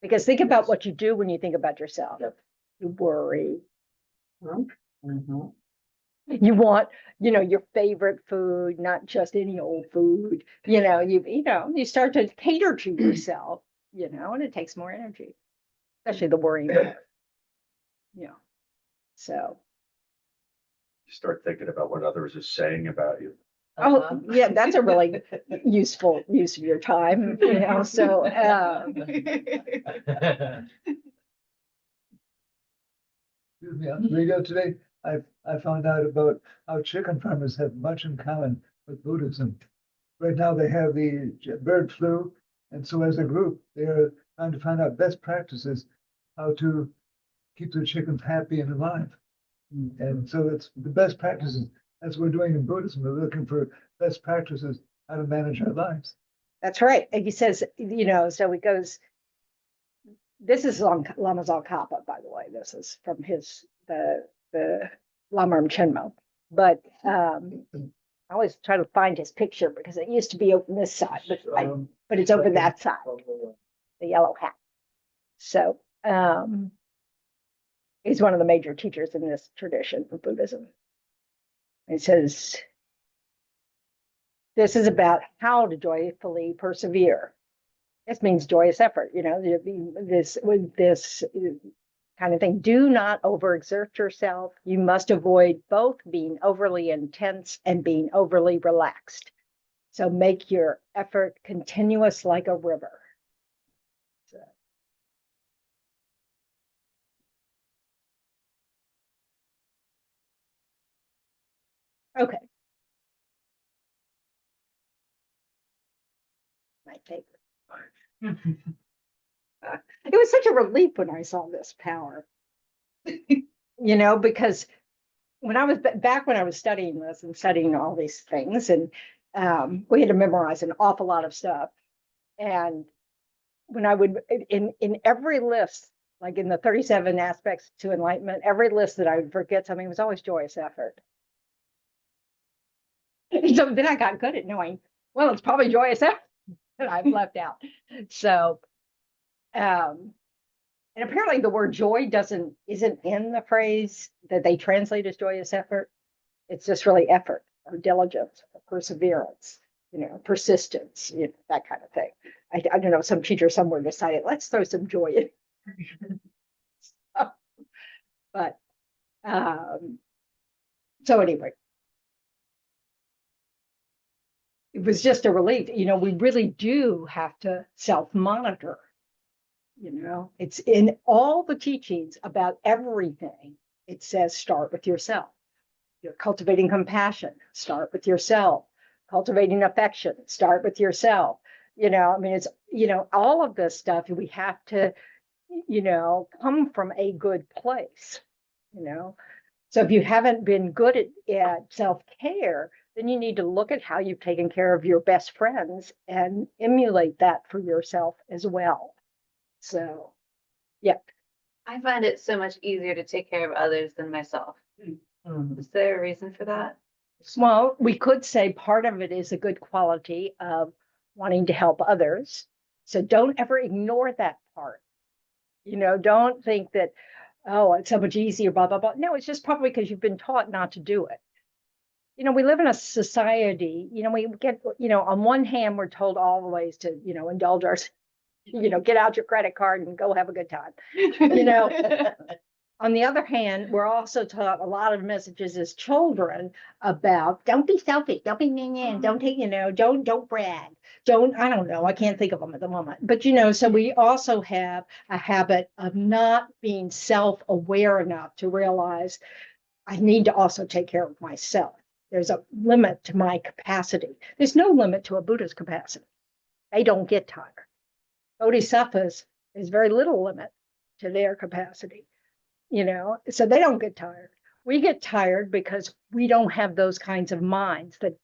Because think about what you do when you think about yourself. Yep. You worry. Mhm. You want, your favorite food, not just any old food. You start to cater to yourself, and it takes more energy, especially the worrying part. So, You start thinking about what others are saying about you. Uh-huh. yeah, that's a really useful use of your time, so, Excuse me, on the radio today, I found out about how chicken farmers have much in common with Buddhism. Right now, they have the bird flu, and so as a group, they are trying to find out best practices, how to keep their chickens happy and alive. And so it's the best practices. That's what we're doing in Buddhism. We're looking for best practices, how to manage our lives. that's right. And he says, so he goes, this is Lama Tsongkhapa, by the way. This is from the Lama Chenmo. But I always try to find his picture because it used to be open this side, but it's over that side, the yellow hat. So he's one of the major teachers in this tradition of Buddhism. It says, this is about how to joyfully persevere. This means joyous effort, this kind of thing. Do not overexert yourself. You must avoid both being overly intense and being overly relaxed. So make your effort continuous like a river. So. Okay. My favorite. It was such a relief when I saw this power, because when I was back when I was studying this and studying all these things, and we had to memorize an awful lot of stuff. And when I would in every list, like in the 37 aspects to enlightenment, every list that I would forget something was always joyous effort. So then I got good at knowing, well, it's probably joyous effort that I've left out. So, and apparently the word joy isn't in the phrase that they translate as joyous effort. It's just really effort or diligence or perseverance, persistence, that kind of thing. I don't know, some teacher somewhere decided, let's throw some joy in. But so anyway, it was just a relief. We really do have to self-monitor. It's in all the teachings about everything. It says start with yourself. You're cultivating compassion, start with yourself. Cultivating affection, start with yourself. It's, all of this stuff, we have to, come from a good place, So if you haven't been good at self-care, then you need to look at how you've taken care of your best friends and emulate that for yourself as well. So, yeah. I find it so much easier to take care of others than myself. Mhm. Is there a reason for that? Well, we could say part of it is a good quality of wanting to help others. So don't ever ignore that part. Don't think that, oh, it's so much easier, blah, blah, blah. No, it's just probably because you've been taught not to do it. We live in a society, we get, on one hand, we're told always to, indulge our, get out your credit card and go have a good time. On the other hand, we're also taught a lot of messages as children about don't be selfish, don't be mean, don't take, don't brag, I don't know, I can't think of them at the moment. But so we also have a habit of not being self-aware enough to realize I need to also take care of myself. There's a limit to my capacity. There's no limit to a Buddha's capacity. They don't get tired. Bodhisattvas, there's very little limit to their capacity. So they don't get tired. We get tired because we don't have those kinds of minds that,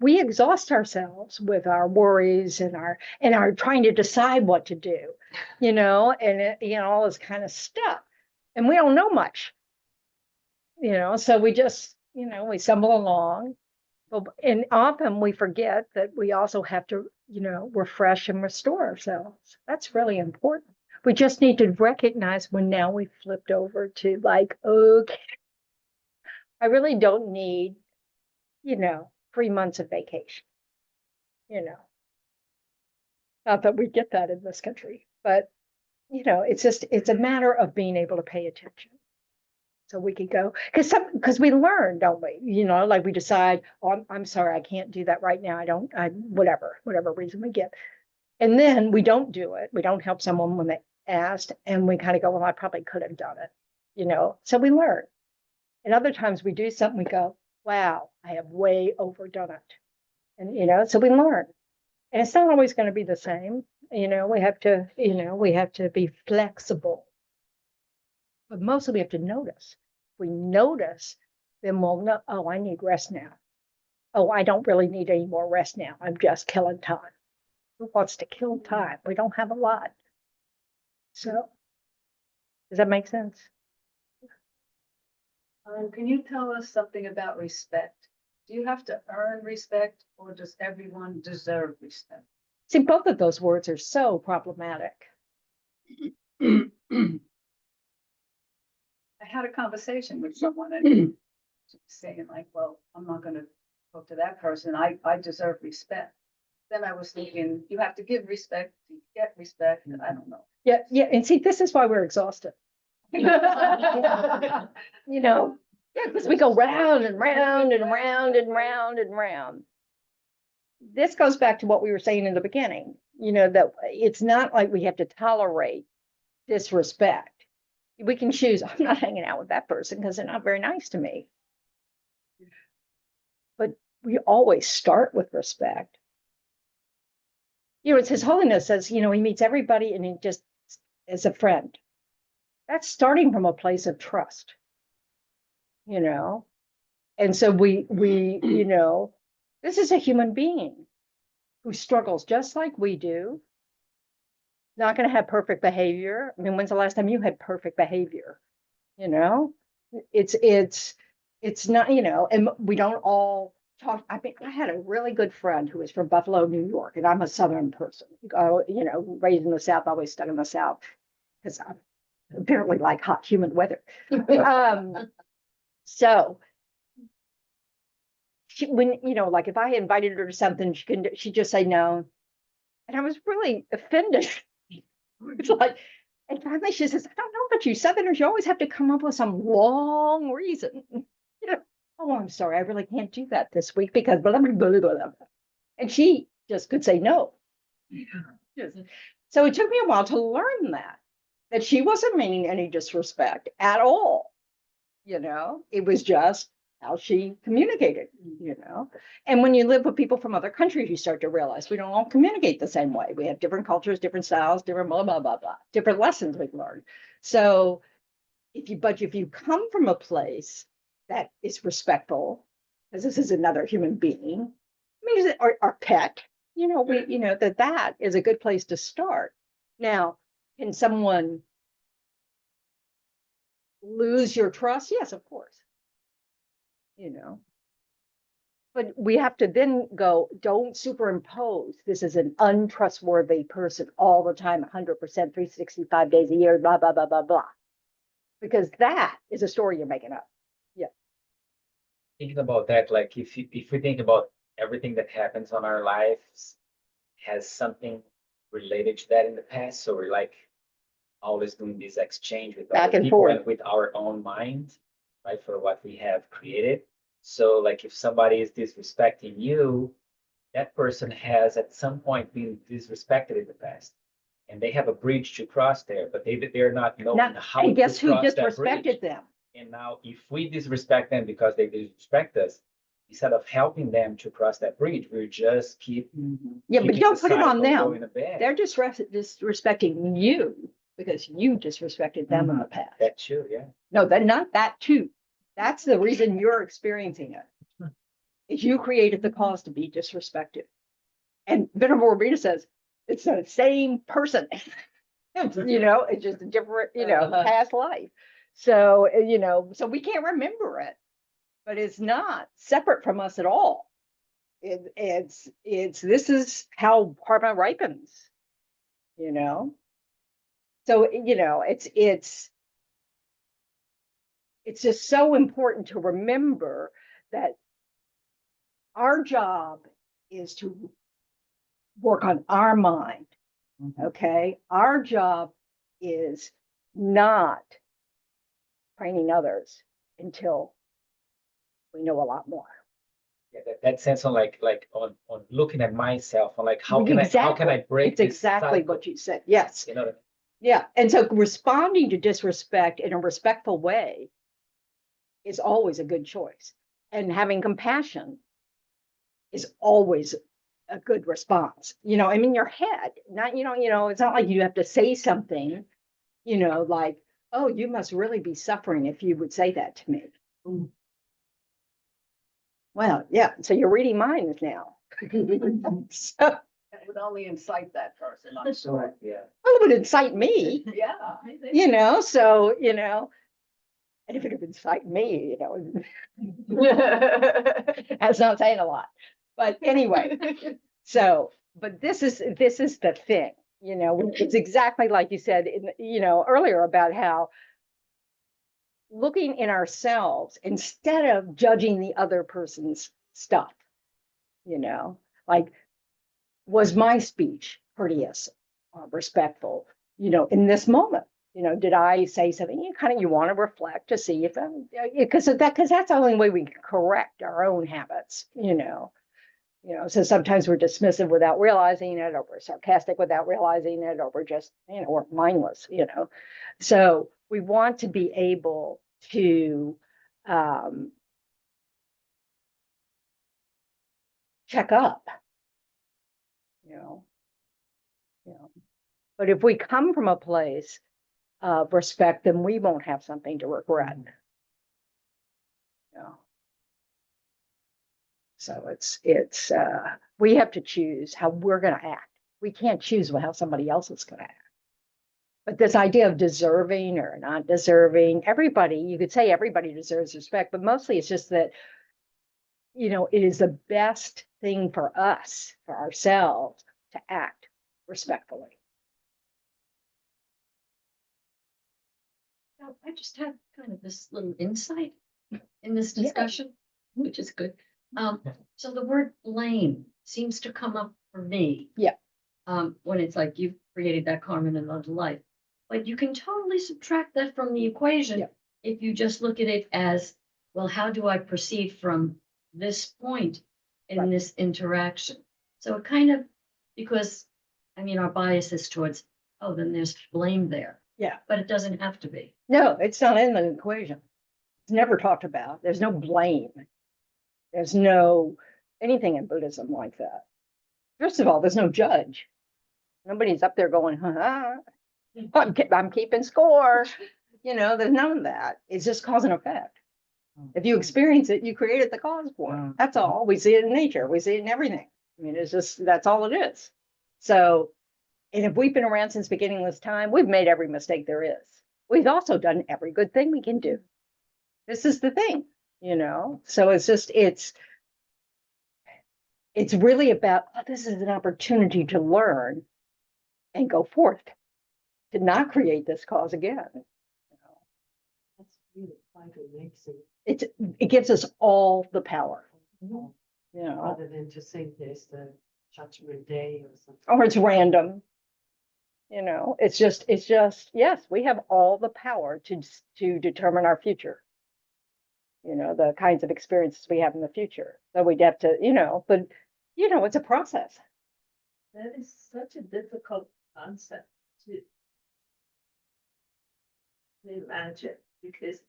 we exhaust ourselves with our worries and our trying to decide what to do, and all this kind of stuff. And we don't know much, so we just, we stumble along. And often we forget that we also have to, refresh and restore ourselves. That's really important. We just need to recognize when now we flipped over to like, okay, I really don't need, 3 months of vacation. Not that we get that in this country, but it's a matter of being able to pay attention. So we could go, because we learn, don't we? Like we decide, oh, I'm sorry, I can't do that right now. Whatever reason we give. And then we don't do it. We don't help someone when they asked, and we kind of go, well, I probably could have done it, so we learn. And other times we do something, we go, wow, I have way overdone it. And, so we learn. And it's not always going to be the same. We have to be flexible. But mostly we have to notice. If we notice, then we'll know, oh, I need rest now. Oh, I don't really need any more rest now. I'm just killing time. Who wants to kill time? We don't have a lot. So, does that make sense? Can you tell us something about respect? Do you have to earn respect, or does everyone deserve respect? See, both of those words are so problematic. I had a conversation with someone and she was saying like, well, I'm not gonna talk to that person. I deserve respect. Then I was thinking, you have to give respect to get respect, and I don't know. Yeah. And see, this is why we're exhausted. Yeah, because we go round and round and round and round and round. This goes back to what we were saying in the beginning, that it's not like we have to tolerate disrespect. We can choose, I'm not hanging out with that person because they're not very nice to me. But we always start with respect. It's His Holiness says, he meets everybody and he just is a friend. That's starting from a place of trust. And so we this is a human being who struggles just like we do. Not going to have perfect behavior. I mean, when's the last time you had perfect behavior? It's not, and we don't all talk. I mean, I had a really good friend who was from Buffalo, New York, and I'm a Southern person, raised in the South, always stuck in the South because I apparently like hot, humid weather. So when, like if I invited her to something, she'd just say no. And I was really offended. It's like, and finally she says, I don't know about you Southerners, you always have to come up with some long reason. Oh, I'm sorry, I really can't do that this week because blah, blah, blah, blah, blah. And she just could say no. So it took me a while to learn that she wasn't meaning any disrespect at all. It was just how she communicated, And when you live with people from other countries, you start to realize we don't all communicate the same way. We have different cultures, different styles, different blah, blah, blah, blah, different lessons we've learned. So if you come from a place that is respectful, because this is another human being, I mean, our pet, that is a good place to start. Now, can someone lose your trust? Yes, of course. You know. But we have to then go, don't superimpose. This is an untrustworthy person all the time, 100%, 365 days a year, blah, blah, blah, blah, blah. Because that is a story you're making up. Thinking about that, like if we think about everything that happens on our lives has something related to that in the past, so we're like always doing this exchange with Back other and people forth. and with our own mind, right, for what we have created. So like if somebody is disrespecting you, that person has at some point been disrespected in the past. And they have a bridge to cross there, but they're not knowing Now, how and to guess who cross that bridge. disrespected them? And now if we disrespect them because they disrespect us, instead of helping them to cross that bridge, we just keep Yeah, but kicking don't the put it on cycle them. going to bed. They're just disrespecting you because you disrespected them in the past. That too, yeah. No, they're not that too. That's the reason you're experiencing it. Is you created the cause to be disrespected. And Venerable Rita says it's the same person. You know, it's just a different, you know, past life. So, you know, so we can't remember it, but it's not separate from us at all. This is how karma ripens, you know? So, you know, it's just so important to remember that our job is to work on our mind. Okay. Our job is not training others until we know a lot more. Yeah, that sense on like on looking at myself on like how can I break It's this exactly cycle? what you said. Yes. You know, Yeah. And so responding to disrespect in a respectful way is always a good choice. And having compassion is always a good response. You know, I mean, your head, not, you know, it's not like you have to say something, you know, like, oh, you must really be suffering if you would say that to me. Well, yeah. So you're reading minds now. So, That would only incite that person, I'm sure. yeah. well, it would incite me, Yeah. I think- you know, so, you know, and if it would incite me, you know, that's not saying a lot. But anyway, so, but this is the thing, you know, it's exactly like you said, you know, earlier about how looking in ourselves instead of judging the other person's stuff, you know, like, was my speech courteous, respectful, you know, in this moment? You know, did I say something? You want to reflect to see if because that's the only way we can correct our own habits, you know. You know, so sometimes we're dismissive without realizing it, or we're sarcastic without realizing it, or we're just, you know, we're mindless, you know. So we want to be able to check up, you know. But if we come from a place of respect, then we won't have something to regret. You know. So it's we have to choose how we're going to act. We can't choose how somebody else is going to act. But this idea of deserving or not deserving, everybody, you could say everybody deserves respect, but mostly it's just that, you know, it is the best thing for us, for ourselves, to act respectfully. So I just had kind of this little insight in this Yeah. discussion, which is good. So the word blame seems to come up for me. Yeah. When it's like you've created that karma in another life. But you can totally subtract that from the equation Yeah. if you just look at it as, well, how do I proceed from this point in Right. this interaction? So it kind of, because I mean, our bias is towards, oh, then there's blame there. Yeah. But it doesn't have to be. No, it's not in the equation. It's never talked about. There's no blame. There's no anything in Buddhism like that. First of all, there's no judge. Nobody's up there going, I'm keeping score. You know, there's none of that. It's just cause and effect. If you experience it, you created the cause for it. That's all. We see it in nature. We see it in everything. I mean, it's just, that's all it is. So, and if we've been around since beginning of this time, we've made every mistake there is. we've also done every good thing we can do. This is the thing, so it's really about, oh, this is an opportunity to learn and go forth, to not create this cause again. That's really quite amazing. It gives us all the power, Rather than to think there's the judgment day or something. or it's random. It's just, yes, we have all the power to determine our future. The kinds of experiences we have in the future. So we'd have to, but it's a process. That is such a difficult concept to imagine, because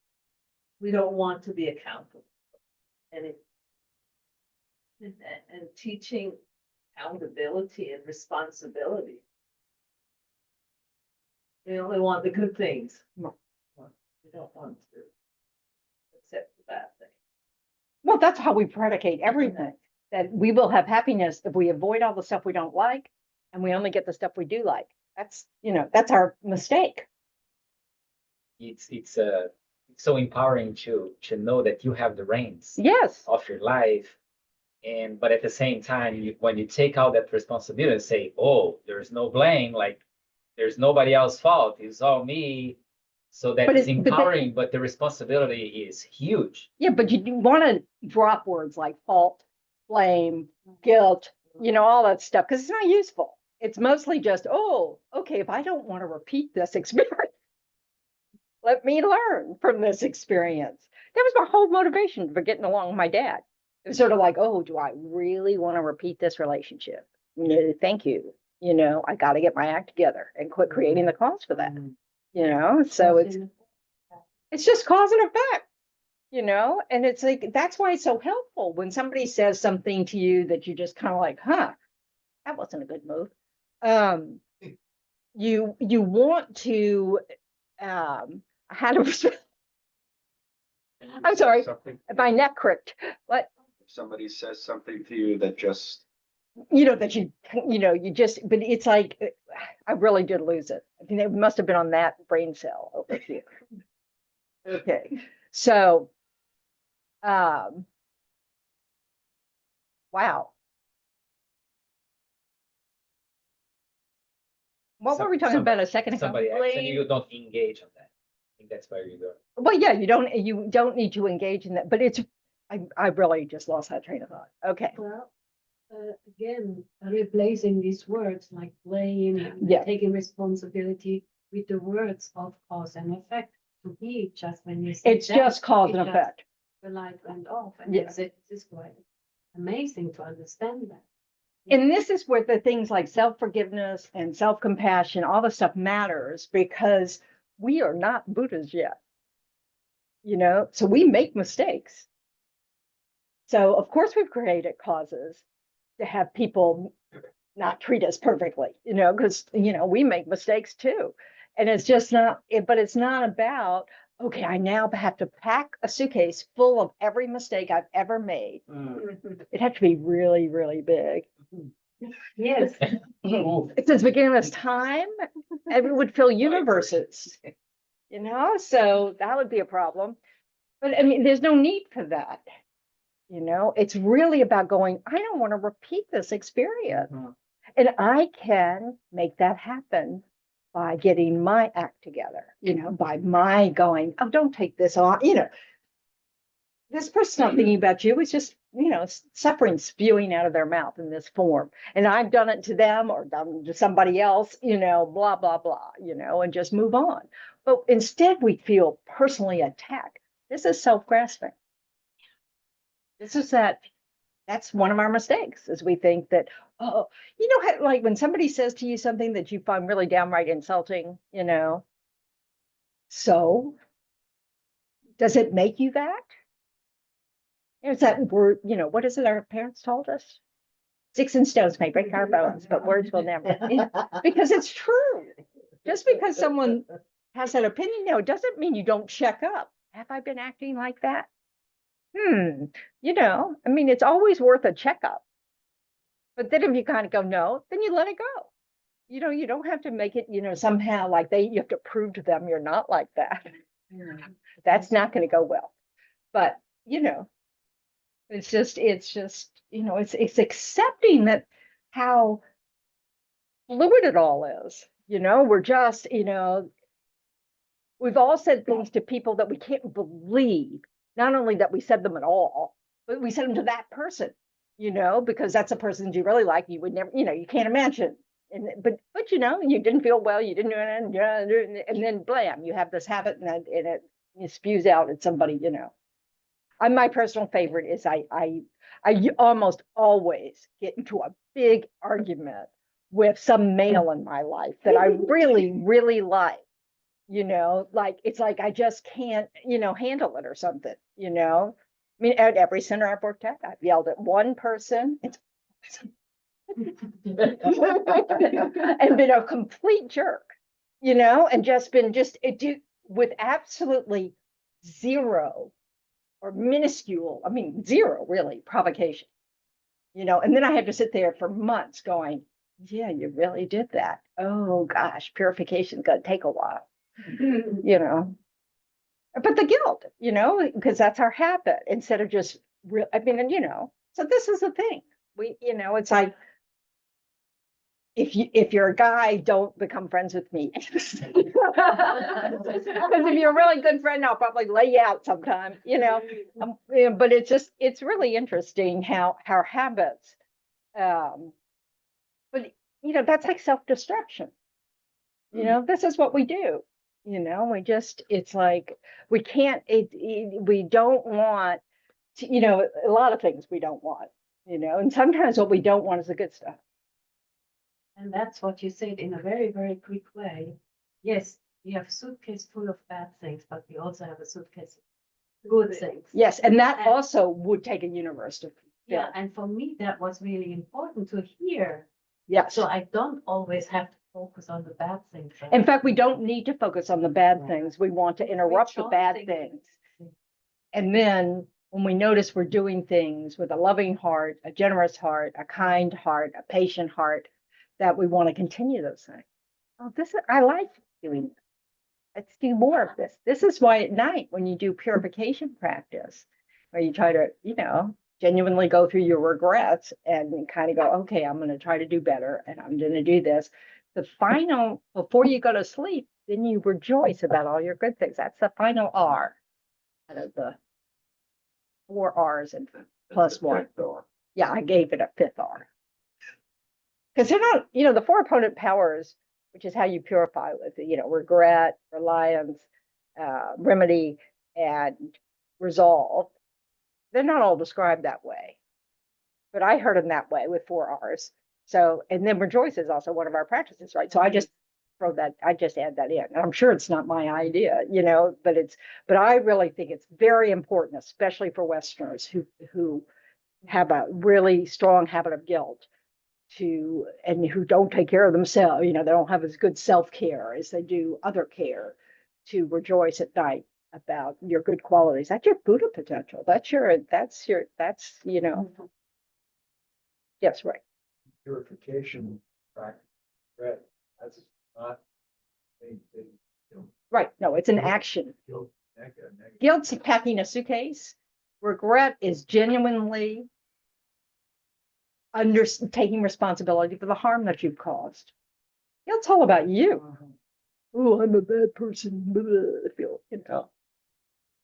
we don't want to be accountable. And and teaching accountability and responsibility. We only want the good things. No. We don't want to accept the bad thing. Well, that's how we predicate everything, that we will have happiness if we avoid all the stuff we don't like and we only get the stuff we do like. That's our mistake. It's so empowering to know that you have the reins Yes. of your life. But at the same time, when you take out that responsibility and say, oh, there's no blame, like there's nobody else's fault, it's all me. So that But is but empowering, but the responsibility is huge. Yeah, but you want to drop words like fault, blame, guilt, all that stuff, because it's not useful. It's mostly just, oh, okay, if I don't want to repeat this experience, let me learn from this experience. That was my whole motivation for getting along with my dad. It was sort of like, oh, do I really want to repeat this relationship? No, thank you. I got to get my act together and quit creating the cause for that. So it's just cause and effect, and it's like, that's why it's so helpful when somebody says something to you that you just kind of like, huh, that wasn't a good move. You want to, how to, I'm sorry, Something, my neck cricked. What? if somebody says something to you that just, That you just, but it's like, I really did lose it. I think it must have been on that brain cell over here. Okay, so, wow. What were we talking about a second ago? Somebody actually, you don't engage on that. I think that's where you go. Well, yeah, you don't need to engage in that, but I really just lost that train of thought. Okay. Well, again, replacing these words like blame and Yeah. taking responsibility with the words of cause and effect. To me, just when you say It's that, just cause it and just- effect. the light went off, and Yeah. it's quite amazing to understand that. And this is where the things like self-forgiveness and self-compassion, all the stuff matters, because we are not Buddhas yet. So we make mistakes. So of course we've created causes to have people not treat us perfectly, because, we make mistakes too. And it's just not, but it's not about, okay, I now have to pack a suitcase full of every mistake I've ever made. It had to be really, really big. Yes. Since the beginning of this time, and we would fill universes, so that would be a problem. But I mean, there's no need for that. It's really about going, I don't want to repeat this experience. And I can make that happen by getting my act together, by my going, oh, don't take this on, this person's not thinking about you. It's just, suffering spewing out of their mouth in this form. And I've done it to them or done to somebody else, blah, blah, blah, and just move on. But instead we feel personally attacked. This is self-grasping. This is that's one of our mistakes, is we think that, oh, how, like when somebody says to you something that you find really downright insulting, so does it make you that? It's that word, what is it our parents told us? Sticks and stones may break our bones, but words will never. Because it's true. Just because someone has that opinion, it doesn't mean you don't check up. Have I been acting like that? I mean, it's always worth a checkup. But then if you kind of go, no, then you let it go. you don't have to make it, somehow like you have to prove to them you're not like that. That's not going to go well. But, it's just, it's accepting that how fluid it all is, we're just, we've all said things to people that we can't believe, not only that we said them at all, but we said them to that person, because that's a person you really like, you would never, you can't imagine. But you didn't feel well, you didn't do it, and then blam, you have this habit and it spews out at somebody, my personal favorite is I almost always get into a big argument with some male in my life that I really, really like, like it's like I just can't, handle it or something, I mean, at every center I've worked at, I've yelled at one person. It's and been a complete jerk, and just been with absolutely zero or minuscule, I mean, zero really provocation, and then I had to sit there for months going, yeah, you really did that. Oh gosh, purification's gonna take a while, but the guilt, because that's our habit instead of just real, I mean, so this is the thing. It's like, if you're a guy, don't become friends with me. Because if you're a really good friend, I'll probably lay you out sometime, but it's really interesting how our habits, but that's like self-destruction. This is what we do. It's like we can't, we don't want to, a lot of things we don't want, and sometimes what we don't want is the good stuff. And that's what you said in a very, very quick way. Yes, we have a suitcase full of bad things, but we also have a suitcase of good things. Yes, and that also would take a universe to Yeah, and for me, that was really important to hear. Yes. So I don't always have to focus on the bad things. In fact, we don't need to focus on the bad things. We want to interrupt the bad things. And then when we notice we're doing things with a loving heart, a generous heart, a kind heart, a patient heart, that we want to continue those things. Oh, I like doing this. Let's do more of this. This is why at night, when you do purification practice, where you try to, genuinely go through your regrets and kind of go, okay, I'm going to try to do better and I'm going to do this. The final, before you go to sleep, then you rejoice about all your good things. That's the final R out of the 4 R's and plus 1. Yeah, I gave it a 5th R. Because they're not, the 4 opponent powers, which is how you purify with, regret, reliance, remedy, and resolve. They're not all described that way, but I heard them that way with 4 R's. So, and then rejoice is also one of our practices, right? So I just add that in. I'm sure it's not my idea, but I really think it's very important, especially for Westerners who have a really strong habit of guilt, and who don't take care of themselves, they don't have as good self-care as they do other care, to rejoice at night about your good qualities. That's your Buddha potential. That's yes, right. Purification practice, right? That's not anything, Right. No, it's an action. guilt, negative. Guilt's packing a suitcase. Regret is genuinely taking responsibility for the harm that you've caused. Guilt's all about you. Oh, I'm a bad person. I feel,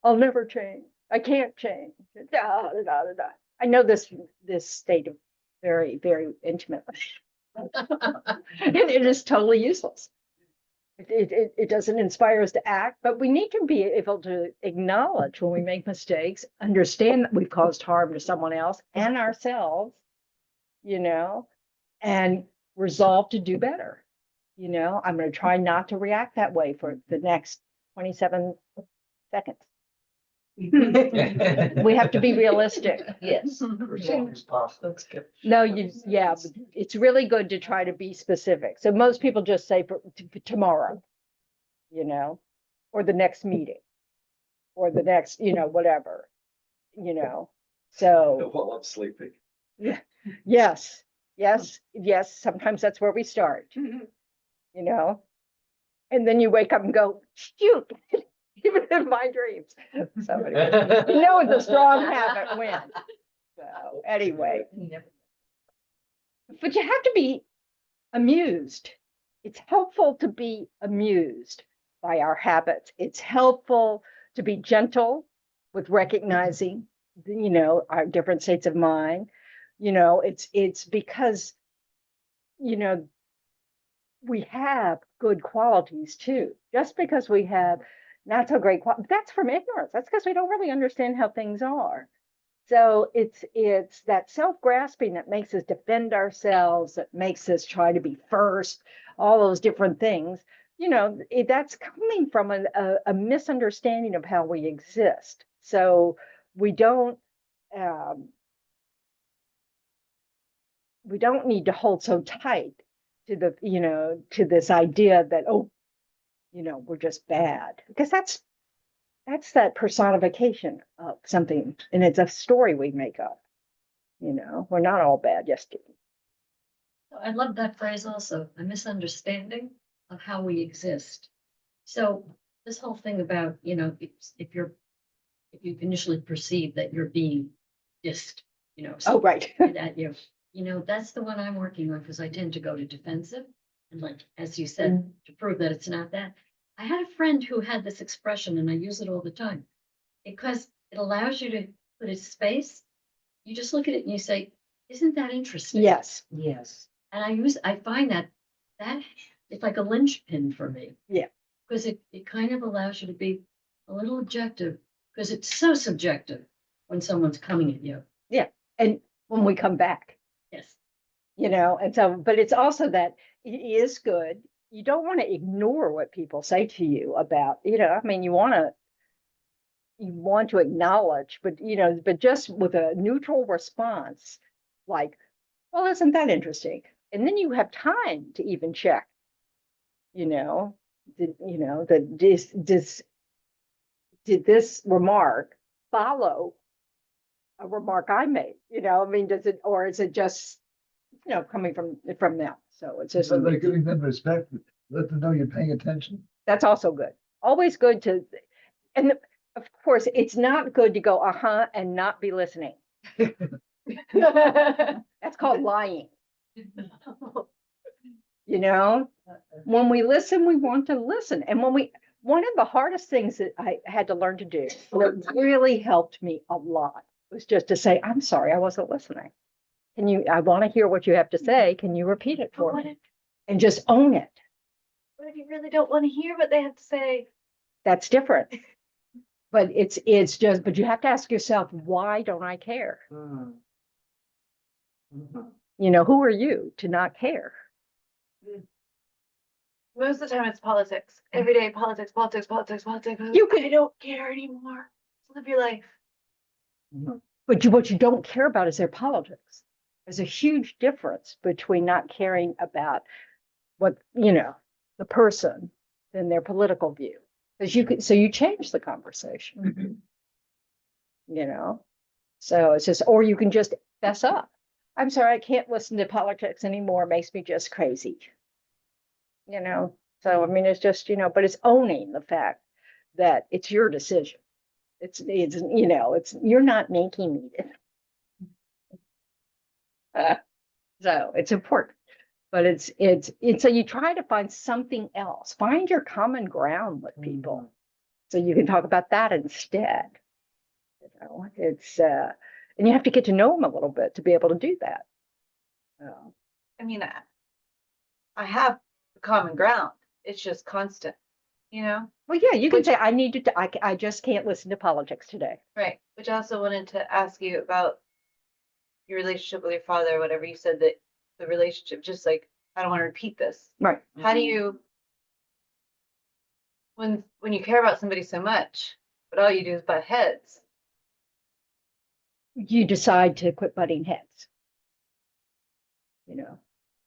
I'll never change. I can't change. Da, da, da, da. I know this state of very, very intimately. It is totally useless. It doesn't inspire us to act, but we need to be able to acknowledge when we make mistakes, understand that we've caused harm to someone else and ourselves, and resolve to do better. I'm going to try not to react that way for the next 27 seconds. We have to be realistic. Yes. Possible. No, but it's really good to try to be specific. So most people just say for tomorrow, or the next meeting, or the next, whatever, so. While I'm sleeping. Yes. Sometimes that's where we start. you know? And then you wake up and go, shoot, even in my dreams. So anyway, you know, it's a strong habit wins. So anyway, but you have to be amused. It's helpful to be amused by our habits. It's helpful to be gentle with recognizing, you know, our different states of mind. You know, it's because, you know, we have good qualities too. Just because we have not so great qualities, that's from ignorance. That's because we don't really understand how things are. So it's that self-grasping that makes us defend ourselves, that makes us try to be first, all those different things. You know, that's coming from a misunderstanding of how we exist. So we don't um, we don't need to hold so tight to the, you know, to this idea that, oh, you know, we're just bad, because that's that personification of something, and it's a story we make up. You know, we're not all bad. Yes, I love that phrase also, a misunderstanding of how we exist. So this whole thing about, you know, if you're, if you initially perceive that you're being dissed, you know, oh, right. at you know, that's the one I'm working on, because I tend to go to defensive. And like, as you said, to prove that it's not that. I had a friend who had this expression, and I use it all the time, because it allows you to put a space. You just look at it and you say, isn't that interesting? Yes. Yes. And I find that it's like a linchpin for me. Yeah. Because it kind of allows you to be a little objective, because it's so subjective when someone's coming at you. Yeah. And when we come back, Yes. you know, and so, but it's also that it is good. You don't want to ignore what people say to you about, you know, I mean, you want to acknowledge, but, you know, but just with a neutral response, like, well, isn't that interesting? And then you have time to even check, you know, did this remark follow a remark I made? You know, I mean, does it, or is it just, you know, coming from them? So it's just, But by giving them respect, let them know you're paying attention. that's also good. Always good to, and of course, it's not good to go, uh-huh, and not be listening. That's called lying. You know, when we listen, we want to listen. And one of the hardest things that I had to learn to do, that really helped me a lot, was just to say, I'm sorry, I wasn't listening. I want to hear what you have to say. Can you repeat it for me? And just own it. What if you really don't want to hear what they have to say? That's different. But but you have to ask yourself, why don't I care? Mm. Mhm. You know, who are you to not care? Most of the time it's politics. Every day politics, politics, politics, politics. I don't care anymore. Live your life. But what you don't care about is their politics. There's a huge difference between not caring about what, you know, the person than their political view. Because you change the conversation, you know? So it's just, or you can just fess up. I'm sorry, I can't listen to politics anymore. It makes me just crazy. You know? So, I mean, it's just, you know, but it's owning the fact that it's your decision. You know, you're not making me. So it's important, but it's so you try to find something else, find your common ground with people, so you can talk about that instead. You know, and you have to get to know them a little bit to be able to do that. I mean, I have the common ground. It's just constant, you know? Well, yeah, you can say, I just can't listen to politics today. Right. Which I also wanted to ask you about your relationship with your father, or whatever. You said that the relationship, just like, I don't want to repeat this. Right. How do you, when you care about somebody so much, but all you do is butt heads? You decide to quit butting heads. You know,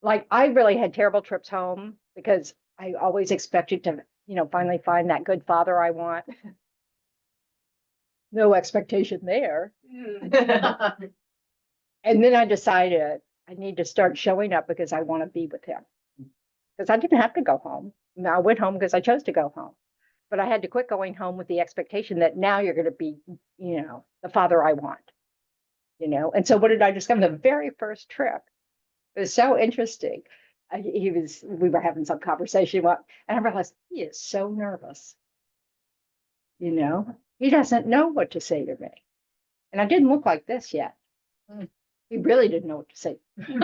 like I really had terrible trips home because I always expected to, you know, finally find that good father I want. No expectation there. And then I decided I need to start showing up because I want to be with him. because I didn't have to go home. Now I went home because I chose to go home. But I had to quit going home with the expectation that now you're going to be, the father I want, And so what did I discover? The very first trip, it was so interesting. We were having some conversation, and I realized he is so nervous. He doesn't know what to say to me. And I didn't look like this yet. He really didn't know what to say. He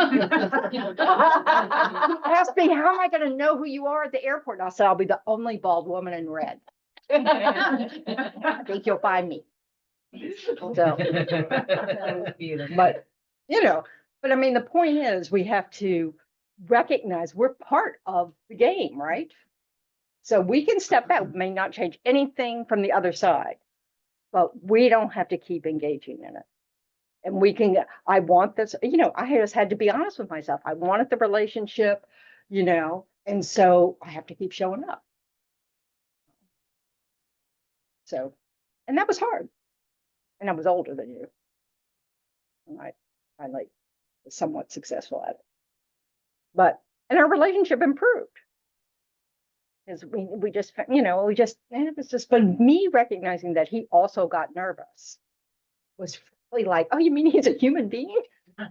asked me, how am I going to know who you are at the airport? And I said, I'll be the only bald woman in red. I think you'll find me. So, but, but I mean, the point is we have to recognize we're part of the game, right? So we can step out, may not change anything from the other side, but we don't have to keep engaging in it. And we can, I want this, I just had to be honest with myself. I wanted the relationship, and so I have to keep showing up. So, and that was hard. And I was older than you. And I finally was somewhat successful at it. And our relationship improved. Because we just, and it was just, but me recognizing that he also got nervous was really like, oh, you mean he's a human being? A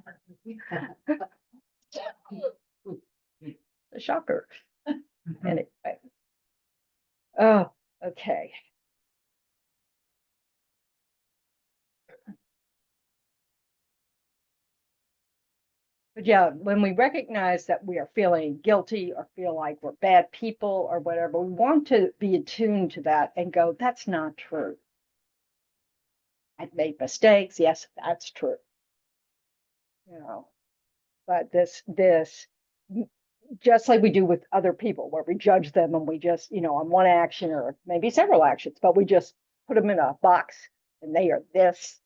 shocker. Anyway. Oh, okay. But yeah, when we recognize that we are feeling guilty or feel like we're bad people or whatever, we want to be attuned to that and go, that's not true. I've made mistakes. Yes, that's true. But this, just like we do with other people, where we judge them and we just, on one action or maybe several actions, but we just put them in a box and they are this.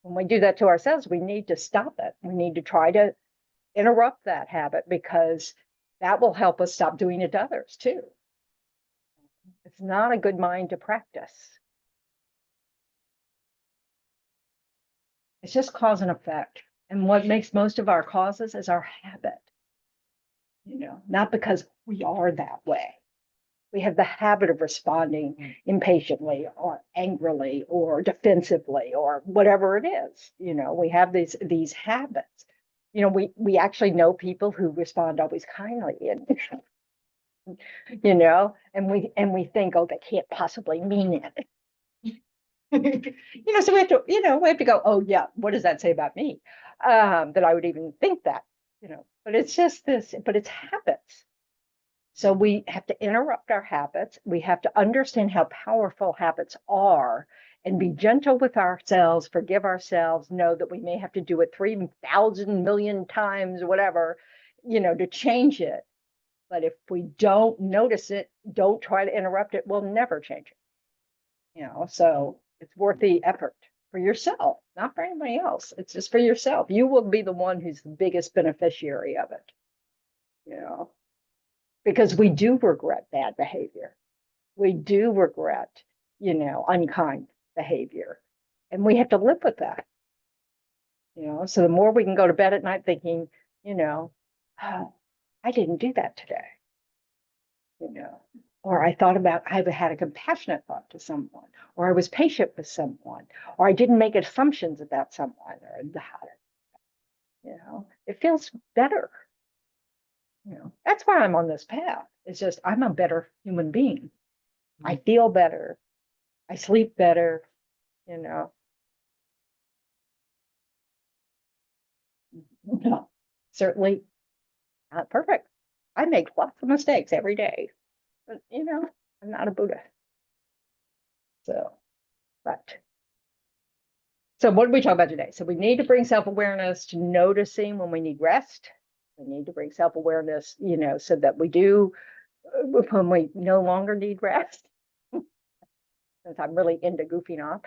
When we do that to ourselves, we need to stop it. We need to try to interrupt that habit because that will help us stop doing it to others too. It's not a good mind to practice. It's just cause and effect. And what makes most of our causes is our habit. Not because we are that way. We have the habit of responding impatiently or angrily or defensively or whatever it is. We have these habits. We actually know people who respond always kindly and and we think, oh, they can't possibly mean it. So we have to go, oh yeah, what does that say about me? That I would even think that, but it's just this, but it's habits. So we have to interrupt our habits. We have to understand how powerful habits are and be gentle with ourselves, forgive ourselves, know that we may have to do it 3,000 million times, whatever, to change it. But if we don't notice it, don't try to interrupt it, we'll never change it. So it's worth the effort for yourself, not for anybody else. It's just for yourself. You will be the one who's the biggest beneficiary of it. Because we do regret bad behavior. We do regret, unkind behavior. And we have to live with that. So the more we can go to bed at night thinking, oh, I didn't do that today. Or I thought about, I had a compassionate thought to someone, or I was patient with someone, or I didn't make assumptions about someone, or it feels better. That's why I'm on this path. It's just, I'm a better human being. I feel better. I sleep better, Certainly not perfect. I make lots of mistakes every day, but I'm not a Buddha. So what did we talk about today? So we need to bring self-awareness to noticing when we need rest. We need to bring self-awareness, so that we do when we no longer need rest. Since I'm really into goofing off,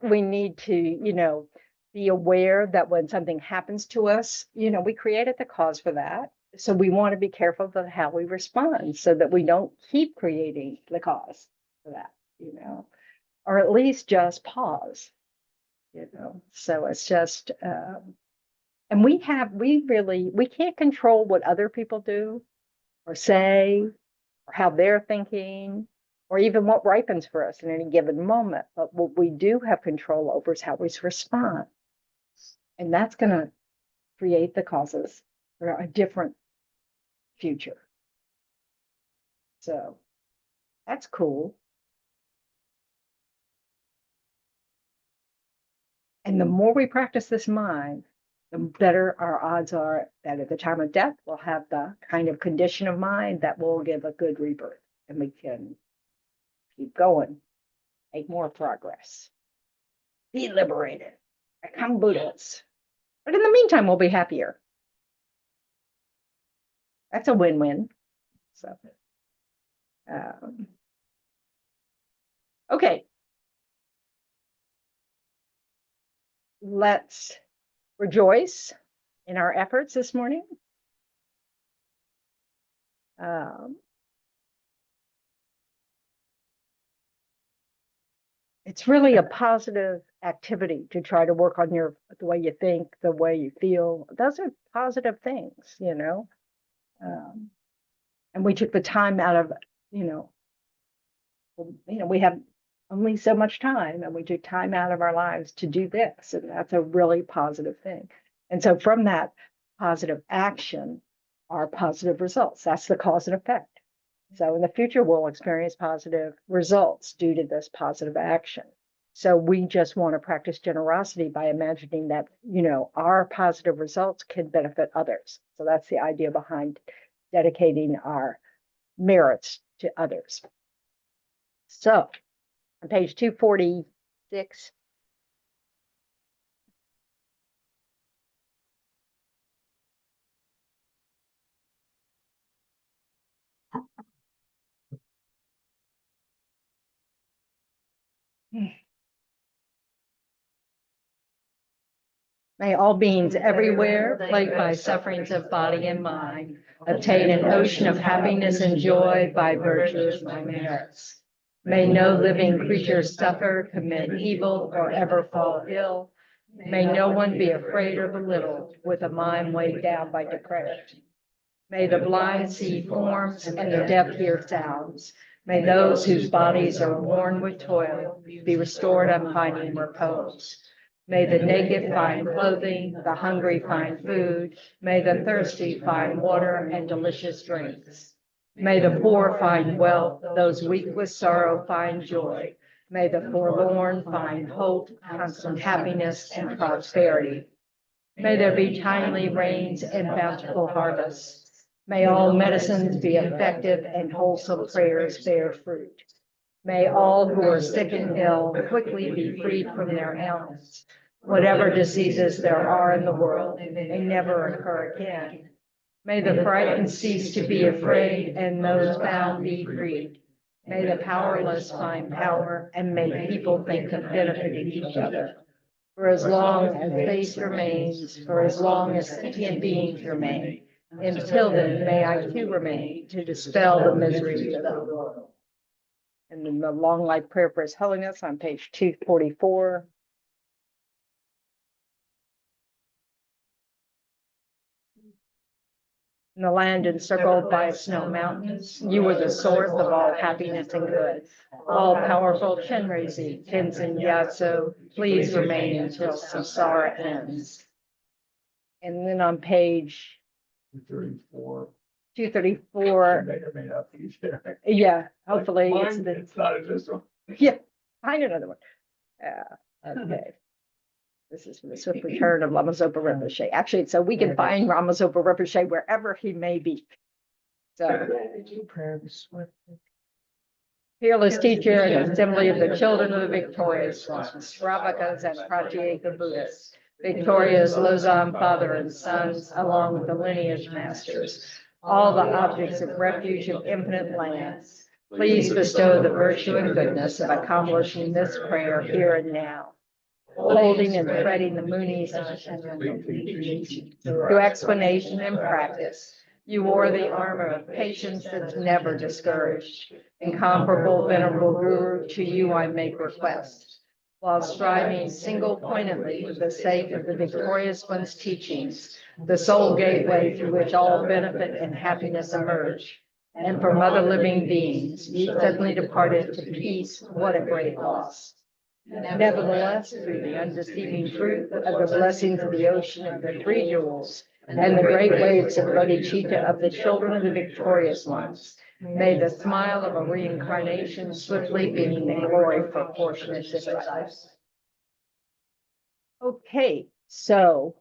we need to, be aware that when something happens to us, we created the cause for that. So we want to be careful about how we respond so that we don't keep creating the cause for that, or at least just pause, So it's just, and we can't control what other people do, or say, or how they're thinking, or even what ripens for us in any given moment. But what we do have control over is how we respond. And that's going to create the causes for a different future. So that's cool. And the more we practice this mind, the better our odds are that at the time of death, we'll have the kind of condition of mind that will give a good rebirth, and we can keep going, make more progress, be liberated, become Buddhas. But in the meantime, we'll be happier. That's a win-win. So, okay. Let's rejoice in our efforts this morning. It's really a positive activity to try to work on the way you think, the way you feel. Those are positive things, you know. And we took the time out of, we have only so much time, and we took time out of our lives to do this, and that's a really positive thing. And so from that positive action are positive results. That's the cause and effect. So in the future, we'll experience positive results due to this positive action. So we just want to practice generosity by imagining that, our positive results can benefit others. So that's the idea behind dedicating our merits to others. So on page 246, may all beings everywhere, plagued by sufferings of body and mind, obtain an ocean of happiness and joy by virtue of my merits. May no living creature suffer, commit evil, or ever fall ill. May no one be afraid or belittled with a mind weighed down by depression. May the blind see forms and the deaf hear sounds. May those whose bodies are worn with toil be restored on finding repose. May the naked find clothing, the hungry find food. May the thirsty find water and delicious drinks. May the poor find wealth, those weak with sorrow find joy. May the forlorn find hope, constant happiness, and prosperity. May there be timely rains and bountiful harvests. May all medicines be effective and wholesome prayers bear fruit. May all who are sick and ill quickly be freed from their ailments. Whatever diseases there are in the world may never occur again. May the frightened cease to be afraid and those bound be freed. May the powerless find power and may people think of benefiting each other. For as long as faith remains, for as long as sentient beings remain, until then may I too remain to dispel the miseries of the world. And then the long life prayer for His Holiness on page 244. In the land encircled by snow mountains, you are the source of all happiness and good. All powerful Chenrezig, Tenzin Gyatso, please remain until samsara ends. And then on page 234. 234, May or may not be there. yeah, hopefully It's not in this one. yeah, find another one. Okay. This is for the swift return of Lama Zopa Rinpoche. Actually, so we can find Lama Zopa Rinpoche wherever he may be. So, fearless teacher and assembly of the children of the victorious ones, Shravakas and Pratyeka Buddhists, victorious Lozan father and sons, along with the lineage masters, all the objects of refuge of infinite lands. Please bestow the virtue and goodness of accomplishing this prayer here and now. Holding and threading the Munis through explanation and practice. You wore the armor of patience that's never discouraged. Incomparable Venerable Guru, to you I make request. while striving single-pointedly for the sake of the victorious one's teachings, the sole gateway through which all benefit and happiness emerge. And from other living beings, you suddenly departed to peace. What a great loss. Nevertheless, through the undeceiving truth of the blessings of the ocean of the three jewels and the great waves of bodhicitta of the children of the victorious ones, may the smile of a reincarnation swiftly beam in glory for portionate disciples. Okay, so